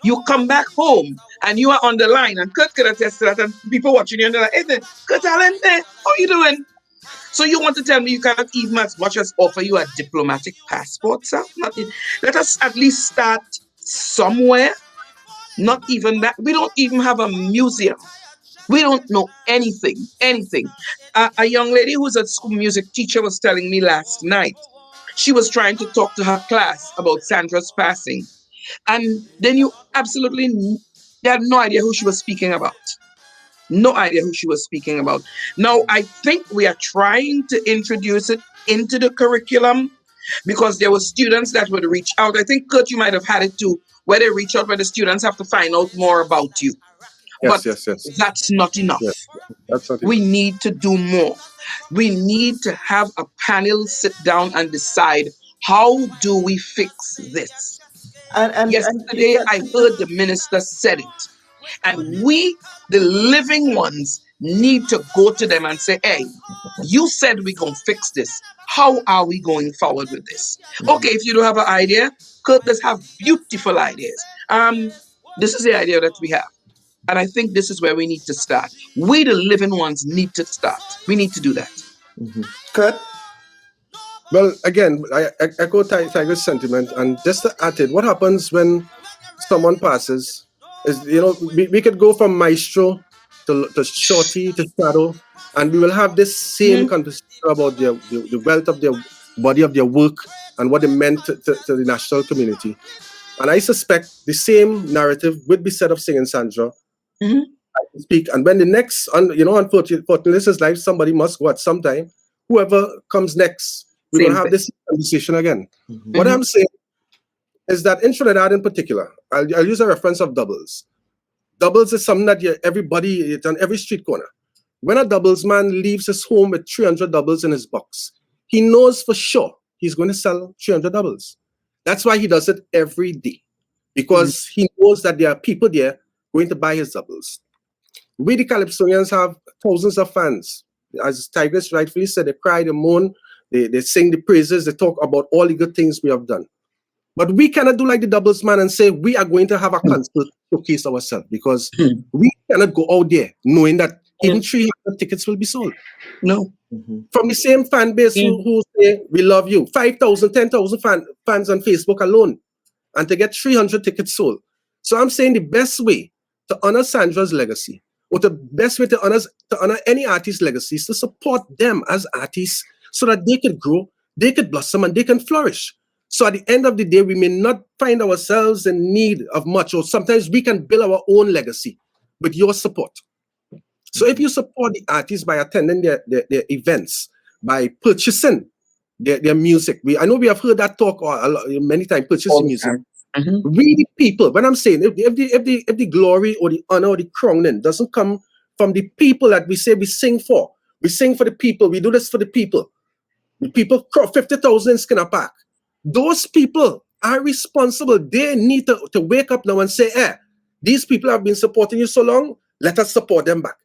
You come back home and you are on the line, and Kurt could attest to that, and people watching you and they're like, hey, Kurt Allen, how you doing? So you want to tell me you cannot even as much as offer you a diplomatic passport, sir? Let us at least start somewhere. Not even that. We don't even have a museum. We don't know anything. A young lady who's a school music teacher was telling me last night, she was trying to talk to her class about Sandra's passing. And then they had no idea who she was speaking about. No idea who she was speaking about. Now, I think we are trying to introduce it into the curriculum because there were students that would reach out. I think, Kurt, you might have had it too, where they reach out, where the students have to find out more about you. Yes. That's not enough. Yes, that's not we need to do more. We need to have a panel sit down and decide, how do we fix this? And yesterday, I heard the minister said it. And we, the living ones, need to go to them and say, hey, you said we're going to fix this. How are we going forward with this? Okay, if you don't have an idea, Kurt, let's have beautiful ideas. This is the idea that we have. And I think this is where we need to start. We, the living ones, need to start. We need to do that. Kurt? Well, again, I echo Tiger's sentiment. And just to add it, what happens when someone passes is, we could go from maestro to shorty to shadow, and we will have this same conversation about the wealth of their body of their work and what it meant to the national community. And I suspect the same narrative would be said of Singing Sandra. I speak, and when the next, unfortunately, this is life. Somebody must go at some time. Whoever comes next, we're going to have this conversation again. What I'm saying is that in Trinidad in particular, I'll use a reference of doubles. Doubles is something that everybody, it's on every street corner. When a doubles man leaves his home with 300 doubles in his box, he knows for sure he's going to sell 300 doubles. That's why he does it every day. Because he knows that there are people there going to buy his doubles. We, the Calypsonians, have thousands of fans. As Tigress rightfully said, they cry, they moan, they sing the praises, they talk about all the good things we have done. But we cannot do like the doubles man and say we are going to have a concert to showcase ourselves, because we cannot go out there knowing that even 300 tickets will be sold. No. From the same fan base who say we love you, 5,000, 10,000 fans on Facebook alone, and to get 300 tickets sold. So I'm saying the best way to honor Sandra's legacy, or the best way to honor any artist's legacy, is to support them as artists so that they could grow, they could blossom, and they can flourish. So at the end of the day, we may not find ourselves in need of much, or sometimes we can build our own legacy with your support. So if you support the artists by attending their events, by purchasing their music, I know we have heard that talk many times, purchasing music. We the people, when I'm saying if the glory or the honor or the crowning doesn't come from the people that we say we sing for the people, we do this for the people. The people, 50,000 in Skinner Park. Those people are responsible. They need to wake up now and say, these people have been supporting you so long, let us support them back.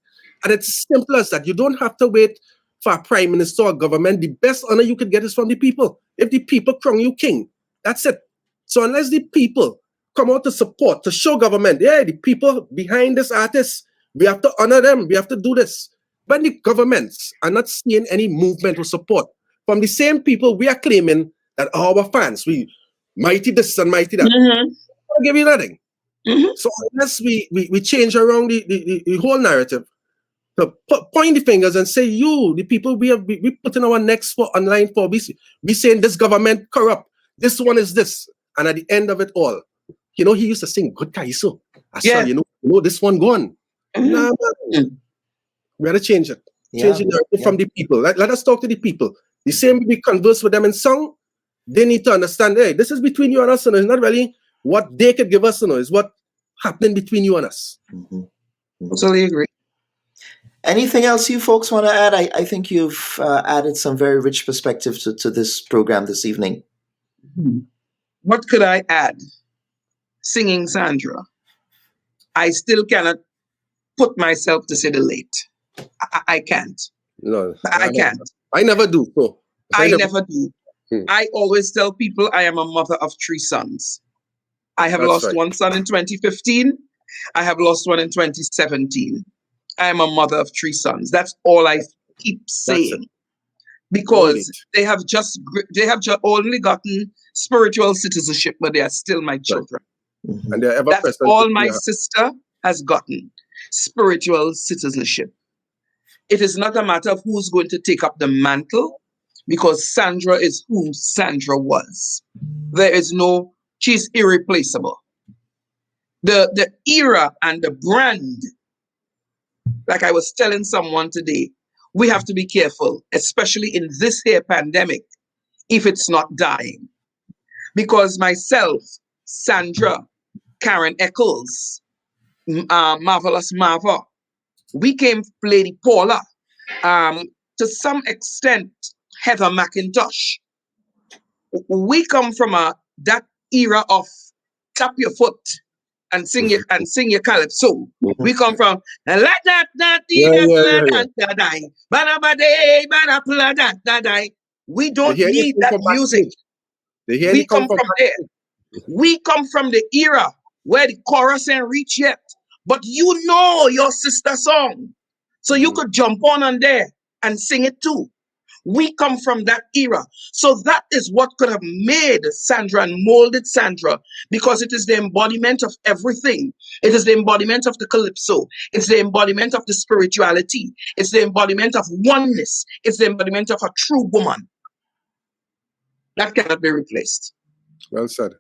And it's simple as that. You don't have to wait for a prime minister or government. The best honor you could get is from the people. If the people crown you king, that's it. So unless the people come out to support, to show government, the people behind this artist, we have to honor them, we have to do this. When the governments are not seeing any movement or support from the same people we are claiming that our fans, we mighty this and mighty that, I'll give you nothing. So unless we change around the whole narrative, to point the fingers and say, you, the people we putting our necks for online for, we saying this government corrupt, this one is this. And at the end of it all, he used to sing good Kaiso. I saw, this one gone. Nah, man. We gotta change it. Change the narrative from the people. Let us talk to the people. The same we converse with them in song, they need to understand, hey, this is between you and us, it's not really what they could give us, it's what happening between you and us. Totally agree. Anything else you folks want to add? I think you've added some very rich perspective to this program this evening. What could I add? Singing Sandra, I still cannot put myself to say the late. I can't. No, I can't. I never do. So I never do. I always tell people I am a mother of 3 sons. I have lost one son in 2015. I have lost one in 2017. I am a mother of 3 sons. That's all I keep saying. Because they have just only gotten spiritual citizenship, but they are still my children. And they're ever That's all my sister has gotten, spiritual citizenship. It is not a matter of who's going to take up the mantle, because Sandra is who Sandra was. She's irreplaceable. The era and the brand, like I was telling someone today, we have to be careful, especially in this here pandemic, if it's not dying. Because myself, Sandra, Karen Eccles, Marvelous Marva, we came Lady Paula, to some extent, Heather McIntosh. We come from that era of tap your foot and sing your calypso. We come from we don't need that music. We come from there. We come from the era where the chorus ain't reached yet, but you know your sister song, so you could jump on there and sing it too. We come from that era. So that is what could have made Sandra and molded Sandra, because it is the embodiment of everything. It is the embodiment of the calypso. It's the embodiment of the spirituality. It's the embodiment of oneness. It's the embodiment of a true woman. That cannot be replaced. Well said.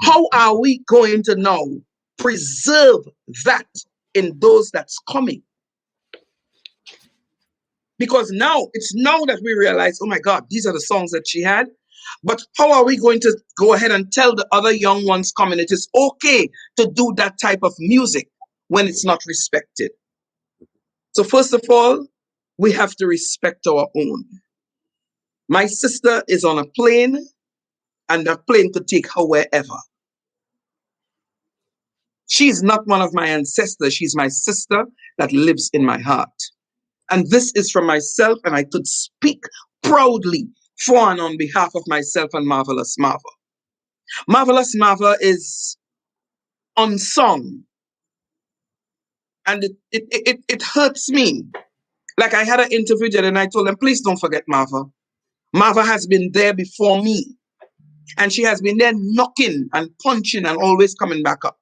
How are we going to now preserve that in those that's coming? Because it's now that we realize, oh my God, these are the songs that she had. But how are we going to go ahead and tell the other young ones coming it is okay to do that type of music when it's not respected? So first of all, we have to respect our own. My sister is on a plane, and that plane could take her wherever. She's not one of my ancestors. She's my sister that lives in my heart. And this is from myself, and I could speak proudly for and on behalf of myself and Marvelous Marva. Marvelous Marva is unsung. And it hurts me. Like I had an interview there and I told them, please don't forget Marva. Marva has been there before me. And she has been there knocking and punching and always coming back up.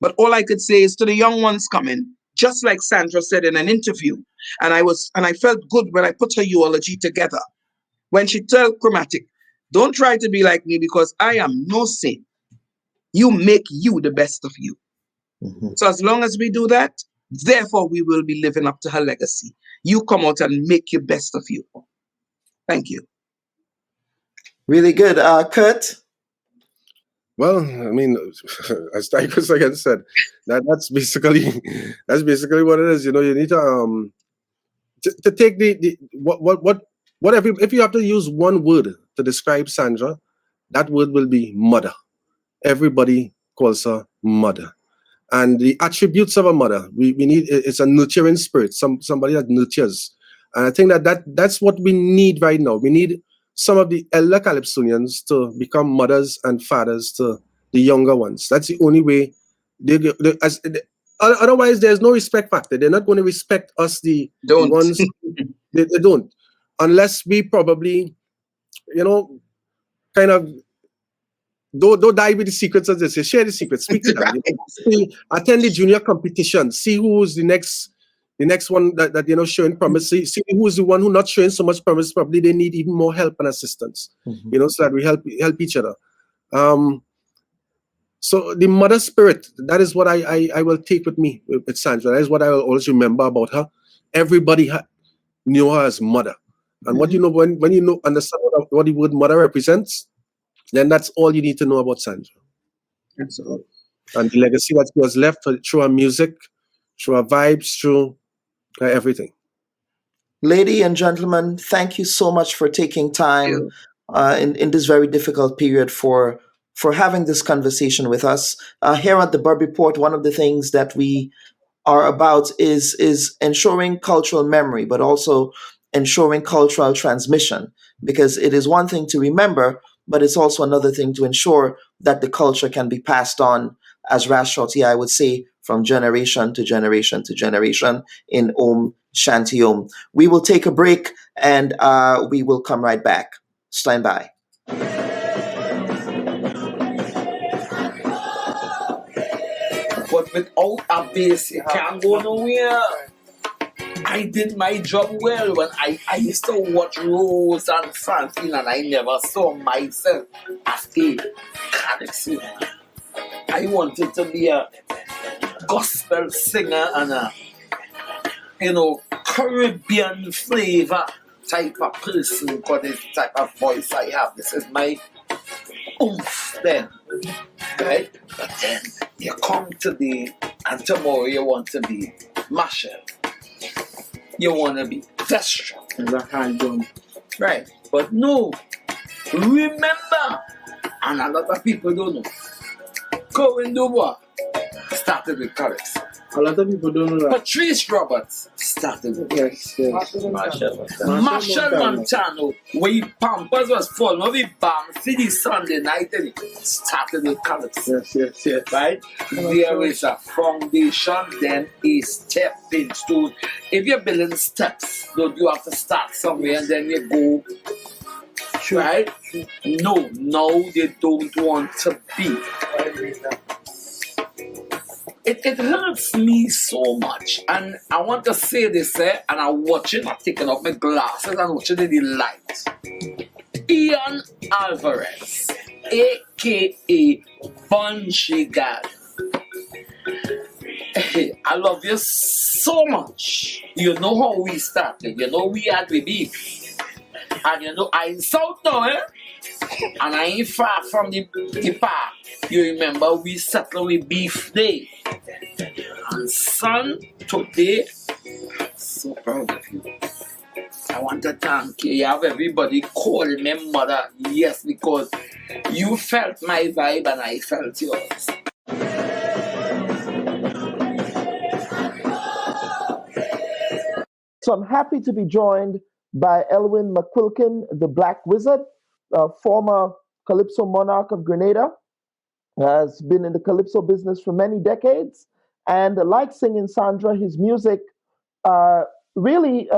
But all I could say is to the young ones coming, just like Sandra said in an interview, and I felt good when I put her eulogy together. When she told Chromatic, don't try to be like me because I am no saint. You make you the best of you. Mm-hmm. So as long as we do that, therefore we will be living up to her legacy. You come out and make your best of you. Thank you. Really good. Kurt? Well, I mean, as Titus again said, that's basically what it is. You know, you need to take whatever. If you have to use one word to describe Sandra, that word will be mother. Everybody calls her mother, and the attributes of a mother we need. It's a nurturing spirit, somebody that nurtures, and I think that's what we need right now. We need some of the elder Calypsonians to become mothers and fathers to the younger ones. That's the only way. Otherwise, there's no respect factor. They're not going to respect us, the ones. They don't. Unless we probably, kind of, don't die with the secrets, as they say. Share the secrets. Speak to them. Attend the junior competition. See who's the next one that showing promise. See who's the one who not showing so much promise. Probably they need even more help and assistance. Mm-hmm. So that we help each other. So the mother spirit, that is what I will take with me with Sandra. That is what I will always remember about her. Everybody knew her as mother. And what when you understand what the word mother represents, then that's all you need to know about Sandra. Absolutely. And the legacy that she has left through her music, through her vibes, through everything. Lady and gentlemen, thank you so much for taking time in this very difficult period for having this conversation with us. Here at the Bubb Report, one of the things that we are about is ensuring cultural memory, but also ensuring cultural transmission, because it is one thing to remember, but it's also another thing to ensure that the culture can be passed on, as Ras Shorty, I would say, from generation to generation to generation in Om Shanti Om. We will take a break and we will come right back. Stand by. But without a base, you can't go nowhere. I did my job well when I used to watch Rose and Francine, and I never saw myself as a Calypsonian. I wanted to be a gospel singer and a Caribbean flavor type of person, because this type of voice I have. This is my oomph then. Right? But then you come today and tomorrow you want to be Marshall. You want to be Vestra. Right? But no. Remember, and a lot of people don't know, Cohen Dubois started with Calypso. A lot of people don't know that. Patrice Roberts started with Marshall Montano, where he Pampas was falling over Bam City Sunday night, and he started with Calypso. Yes. Right? There is a foundation, then a stepping stone. If you're building steps, don't you have to start somewhere and then you go? Right? No, they don't want to be. It hurts me so much, and I want to say this, and I'm watching, I'm taking off my glasses and watching in the light. Ian Alvarez, aka Bunchy God. Hey, I love you so much. You know how we started. You know we had the beef. And I ain't south now, and I ain't far from the park. You remember we settled with beef day. And son, today, so proud of you. I want to thank you. You have everybody calling me mother. Yes, because you felt my vibe and I felt yours. So I'm happy to be joined by Elwin McQuilkin, the Black Wizard, former Calypso monarch of Grenada, has been in the Calypso business for many decades. And like singing Sandra, his music really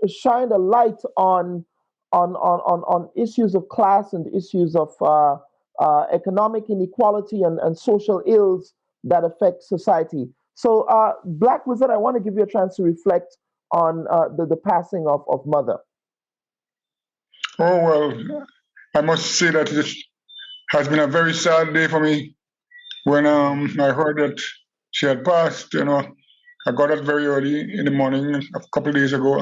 shined a light on issues of class and issues of economic inequality and social ills that affect society. So, Black Wizard, I want to give you a chance to reflect on the passing of Mother. Oh, well, I must say that it has been a very sad day for me when I heard that she had passed. I got it very early in the morning a couple of days ago.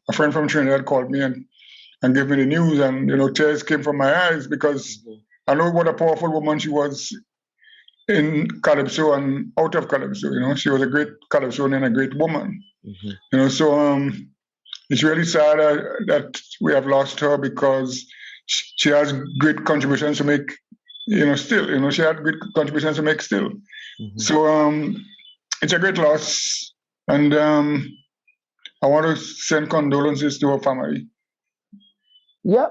A friend from Trinidad called me and gave me the news, and tears came from my eyes because I know what a powerful woman she was in Calypso and out of Calypso. She was a great Calypsonian and a great woman. So it's really sad that we have lost her because she has great contributions to make. Still, she had great contributions to make still. So it's a great loss, and I want to send condolences to her family. Yeah,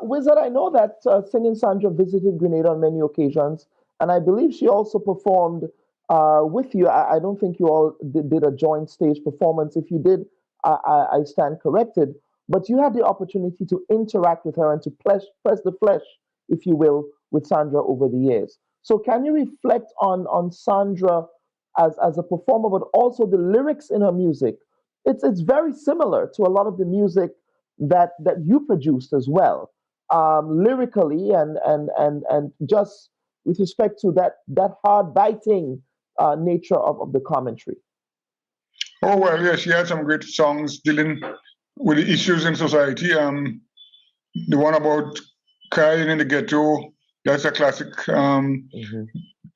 Wizard, I know that Singing Sandra visited Grenada on many occasions, and I believe she also performed with you. I don't think you all did a joint stage performance. If you did, I stand corrected. But you had the opportunity to interact with her and to press the flesh, if you will, with Sandra over the years. So can you reflect on Sandra as a performer, but also the lyrics in her music? It's very similar to a lot of the music that you produced as well, lyrically and just with respect to that hard biting nature of the commentary. Oh well, yes, she had some great songs dealing with the issues in society. The one about crying in the ghetto, that's a classic. The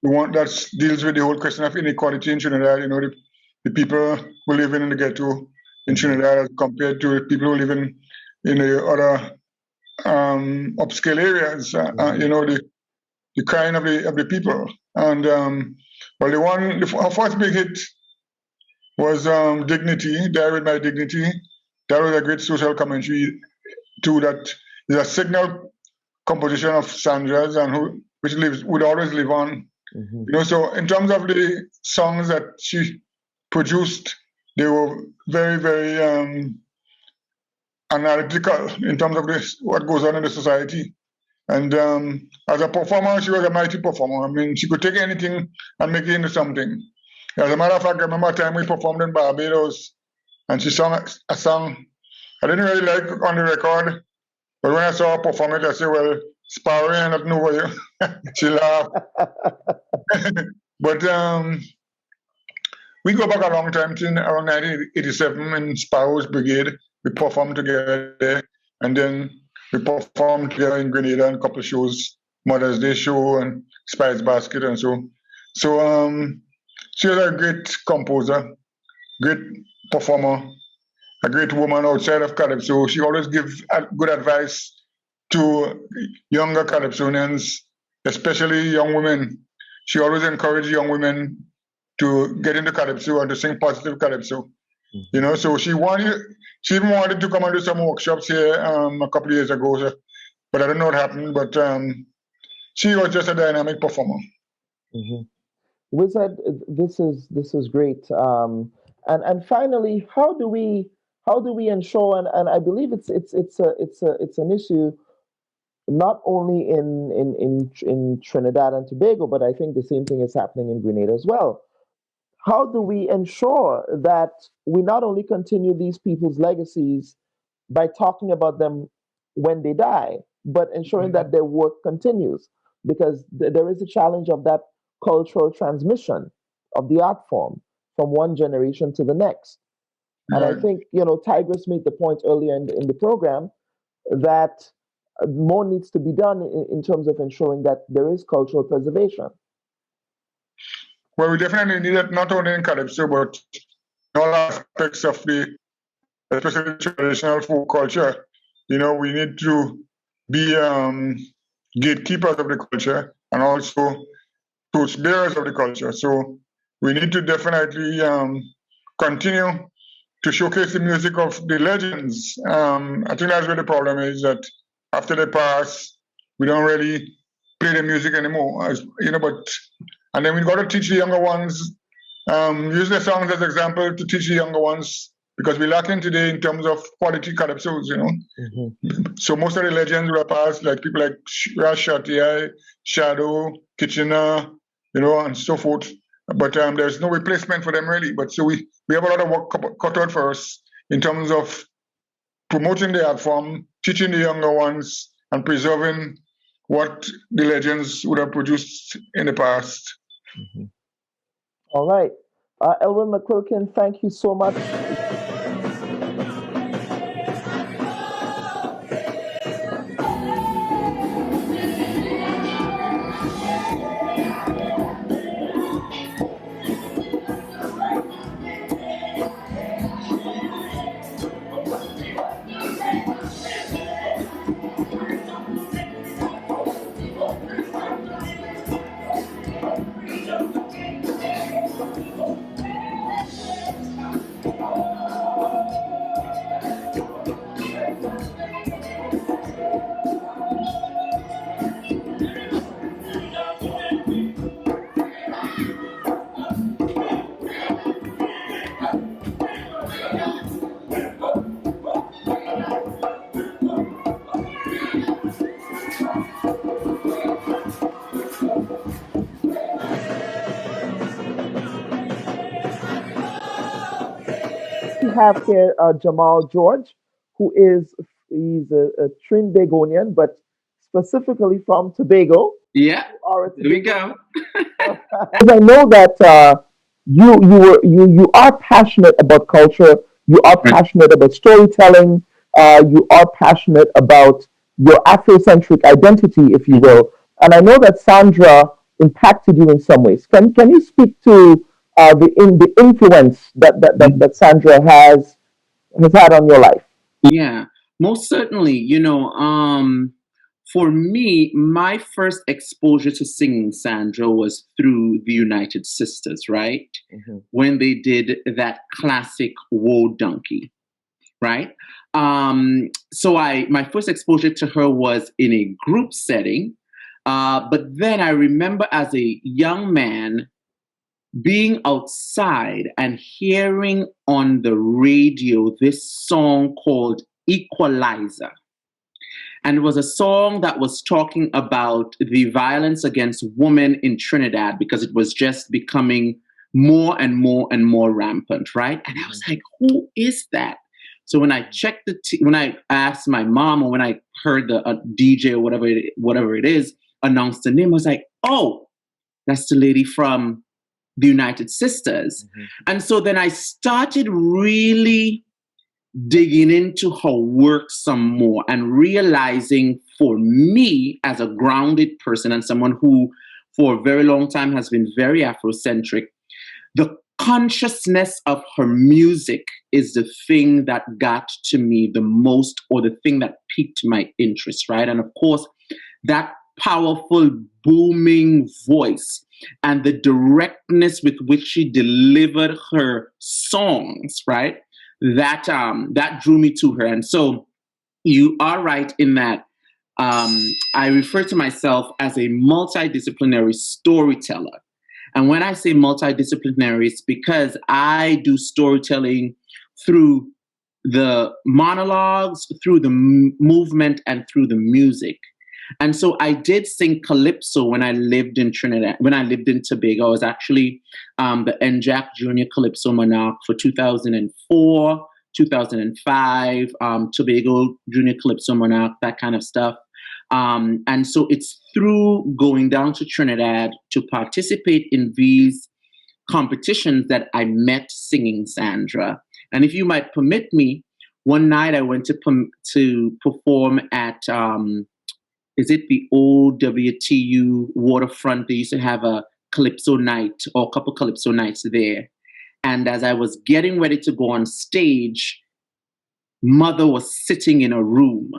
one that deals with the whole question of inequality in Trinidad. The people who live in the ghetto in Trinidad as compared to people who live in the other upscale areas. The crying of the people. And our first big hit was Dignity, Die With My Dignity. That was a great social commentary too. That is a signal composition of Sandra's and which would always live on. So in terms of the songs that she produced, they were very, very analytical in terms of what goes on in the society. And as a performer, she was a mighty performer. I mean, she could take anything and make it into something. As a matter of fact, I remember a time we performed in Barbados, and she sang a song I didn't really like on the record, but when I saw her perform it, I said, well, Sparrow, I don't know what you. She laughed. But we go back a long time to around 1987 in Sparrow's Brigade. We performed together there, and then we performed together in Grenada and a couple of shows, Mother's Day show and Spice Basket and so. So she was a great composer, great performer, a great woman outside of Calypso. She always gives good advice to younger Calypsonians, especially young women. She always encouraged young women to get into Calypso and to sing positive Calypso. So she even wanted to come and do some workshops here a couple of years ago, but I don't know what happened. But she was just a dynamic performer. Wizard, this is great. And finally, how do we ensure? And I believe it's an issue not only in Trinidad and Tobago, but I think the same thing is happening in Grenada as well. How do we ensure that we not only continue these people's legacies by talking about them when they die, but ensuring that their work continues? Because there is a challenge of that cultural transmission of the art form from one generation to the next. And I think, Tigress made the point earlier in the program that more needs to be done in terms of ensuring that there is cultural preservation. Well, we definitely need it not only in Calypso, but in all aspects of especially traditional folk culture. We need to be gatekeepers of the culture and also torchbearers of the culture. So we need to definitely continue to showcase the music of the legends. I think that's where the problem is, that after they pass, we don't really play the music anymore. And then we got to teach the younger ones, use the songs as example to teach the younger ones, because we're lacking today in terms of quality calypsos, So most of the legends were passed, like people like Shati, Shadow, Kitchener, and so forth. But there's no replacement for them really. But so we have a lot of work cut out for us in terms of promoting the art form, teaching the younger ones, and preserving what the legends would have produced in the past. All right. Elwin McQuilkin, thank you so much. We have here Jamal George, he's a Trinbagonian, but specifically from Tobago. Yeah, here we go. Because I know that you are passionate about culture, you are passionate about storytelling, you are passionate about your Afrocentric identity, if you will. And I know that Sandra impacted you in some ways. Can you speak to the influence that Sandra has had on your life? Yeah, most certainly. For me, my first exposure to singing, Sandra, was through the United Sisters, right? When they did that classic Woe Donkey, right? So my first exposure to her was in a group setting. But then I remember as a young man being outside and hearing on the radio this song called Equalizer. And it was a song that was talking about the violence against women in Trinidad, because it was just becoming more and more and more rampant, right? And I was like, who is that? So when I checked when I asked my mom, or when I heard the DJ or whatever it is announce the name, I was like, oh, that's the lady from the United Sisters. And so then I started really digging into her work some more and realizing, for me as a grounded person and someone who for a very long time has been very Afrocentric, the consciousness of her music is the thing that got to me the most, or the thing that piqued my interest, right? And of course, that powerful, booming voice and the directness with which she delivered her songs, right? That drew me to her. And so you are right in that I refer to myself as a multidisciplinary storyteller. And when I say multidisciplinary, it's because I do storytelling through the monologues, through the movement, and through the music. And so I did sing calypso when I lived in Trinidad. When I lived in Tobago, I was actually the NJAC Junior Calypso Monarch for 2004, 2005, Tobago Junior Calypso Monarch, that kind of stuff. And so it's through going down to Trinidad to participate in these competitions that I met singing Sandra. And if you might permit me, one night I went to perform at, is it the old WTU waterfront? They used to have a calypso night, or a couple calypso nights there. And as I was getting ready to go on stage, Mother was sitting in a room,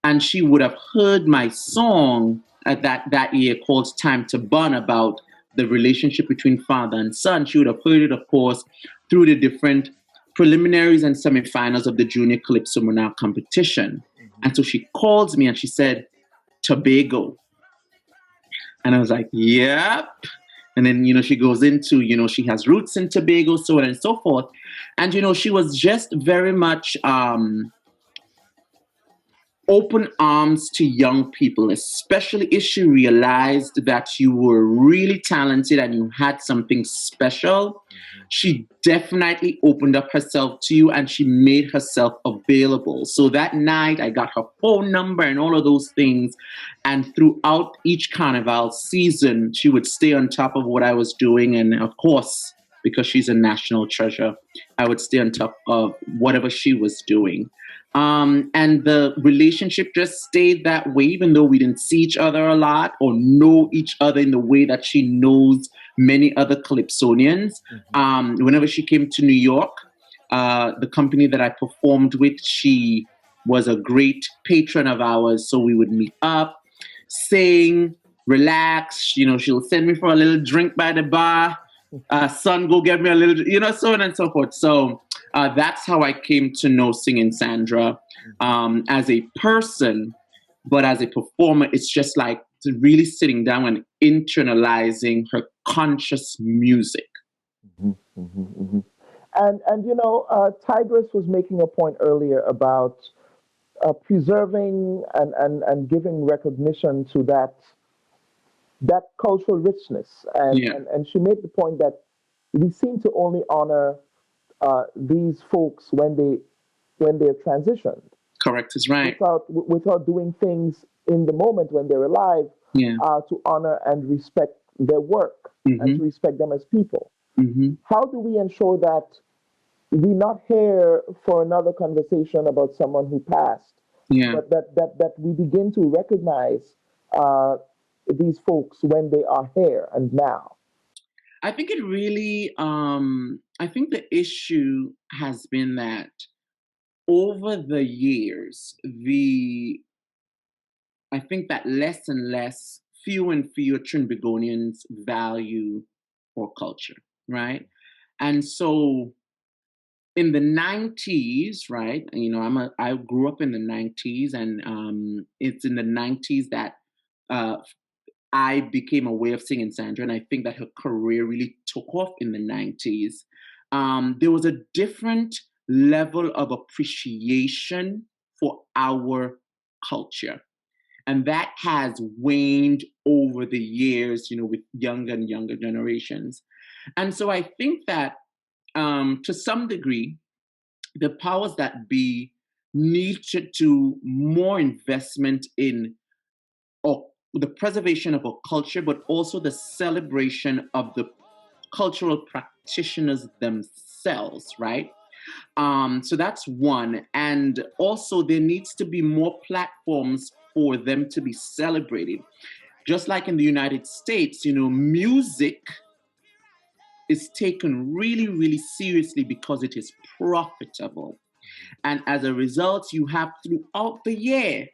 and she would have heard my song at that year called Time to Burn, about the relationship between father and son. She would have heard it, of course, through the different preliminaries and semifinals of the Junior Calypso Monarch competition. And so she calls me and she said, Tobago. And I was like, yep. And then, she goes into, she has roots in Tobago, so on and so forth. And, she was just very much open arms to young people, especially if she realized that you were really talented and you had something special. She definitely opened up herself to you and she made herself available. So that night I got her phone number and all of those things. And throughout each carnival season, she would stay on top of what I was doing. And of course, because she's a national treasure, I would stay on top of whatever she was doing. And the relationship just stayed that way, even though we didn't see each other a lot or know each other in the way that she knows many other Calypsonians. Whenever she came to New York, the company that I performed with, she was a great patron of ours. So we would meet up, sing, relax. She'll send me for a little drink by the bar. Son, go get me a little, so on and so forth. So that's how I came to know Singing Sandra as a person, but as a performer, it's just like really sitting down and internalizing her conscious music. And Tigress was making a point earlier about preserving and giving recognition to that cultural richness, and she made the point that we seem to only honor these folks when they're transitioned. Correct, is right. Without doing things in the moment when they're alive, to honor and respect their work and to respect them as people. How do we ensure that we not here for another conversation about someone who passed, but that we begin to recognize these folks when they are here and now? I think it really, I think the issue has been that over the years, I think that less and less, few and fewer Trinbagonians value our culture, right? And so in the 90s, right, I grew up in the 90s, and it's in the 90s that I became aware of Singing Sandra, and I think that her career really took off in the 90s. There was a different level of appreciation for our culture. And that has waned over the years, with younger and younger generations. And so I think that to some degree, the powers that be need to do more investment in the preservation of our culture, but also the celebration of the cultural practitioners themselves, right? So that's one. And also there needs to be more platforms for them to be celebrated. Just like in the United States, music is taken really, really seriously because it is profitable. And as a result, you have throughout the year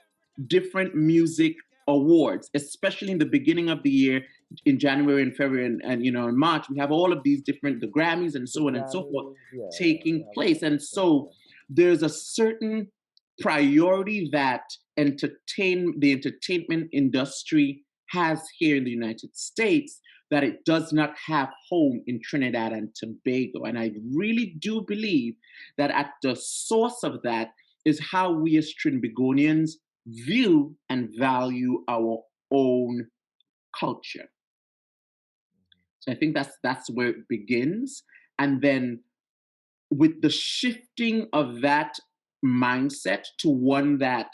different music awards, especially in the beginning of the year, in January and February and in March, we have all of these different, the Grammys and so on and so forth taking place. And so there's a certain priority that the entertainment industry has here in the United States that it does not have home in Trinidad and Tobago. And I really do believe that at the source of that is how we as Trinbagonians view and value our own culture. So I think that's where it begins. And then with the shifting of that mindset to one that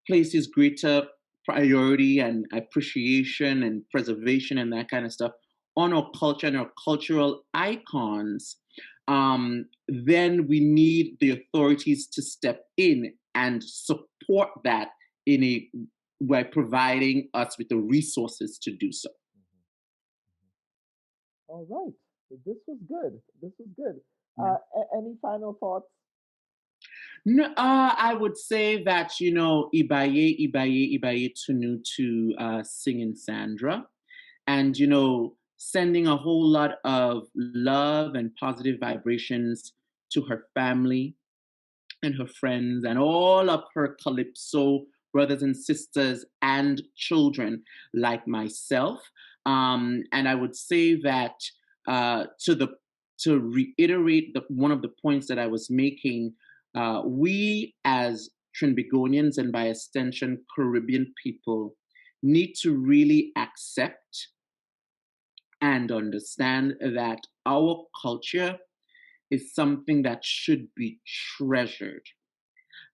places greater priority and appreciation and preservation and that kind of stuff on our culture and our cultural icons, then we need the authorities to step in and support that by providing us with the resources to do so. All right. This was good. Any final thoughts? No, I would say that, Ibaye Tunu to Singing Sandra, and, sending a whole lot of love and positive vibrations to her family and her friends and all of her calypso brothers and sisters and children like myself. And I would say that to reiterate one of the points that I was making, we as Trinbagonians and by extension Caribbean people need to really accept and understand that our culture is something that should be treasured.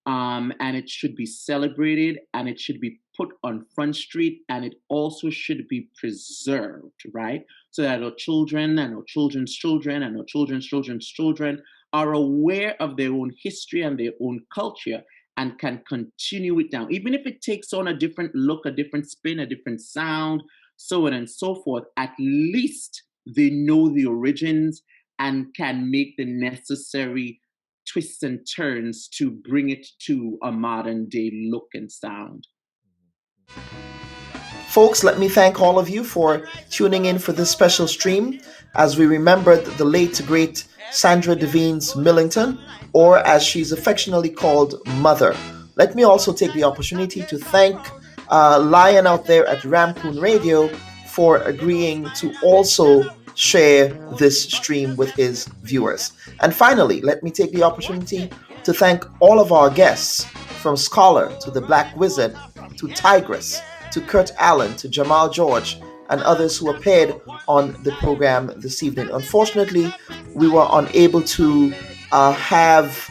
And it should be celebrated, and it should be put on Front Street, and it also should be preserved, right? So that our children and our children's children and our children's children's children are aware of their own history and their own culture and can continue it down. Even if it takes on a different look, a different spin, a different sound, so on and so forth, at least they know the origins and can make the necessary twists and turns to bring it to a modern day look and sound. Folks, let me thank all of you for tuning in for this special stream as we remembered the late, great Sandra Des Vignes Millington, or as she's affectionately called, Mother. Let me also take the opportunity to thank Lion out there at Rampoon Radio for agreeing to also share this stream with his viewers. And finally, let me take the opportunity to thank all of our guests, from Scholar to the Black Wizard to Tigress to Kurt Allen to Jamal George and others who appeared on the program this evening. Unfortunately, we were unable to have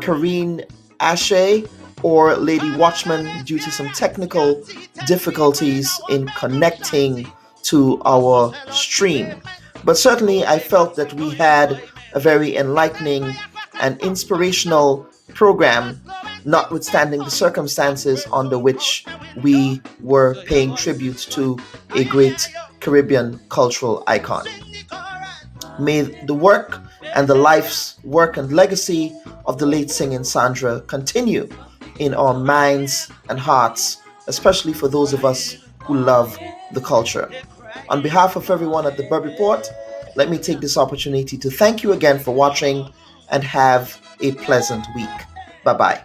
Karine Ashe or Lady Watchman due to some technical difficulties in connecting to our stream. But certainly I felt that we had a very enlightening and inspirational program, notwithstanding the circumstances under which we were paying tribute to a great Caribbean cultural icon. May the work and the life's work and legacy of the late singing Sandra continue in our minds and hearts, especially for those of us who love the culture. On behalf of everyone at the Bubb Report, let me take this opportunity to thank you again for watching and have a pleasant week. Bye-bye.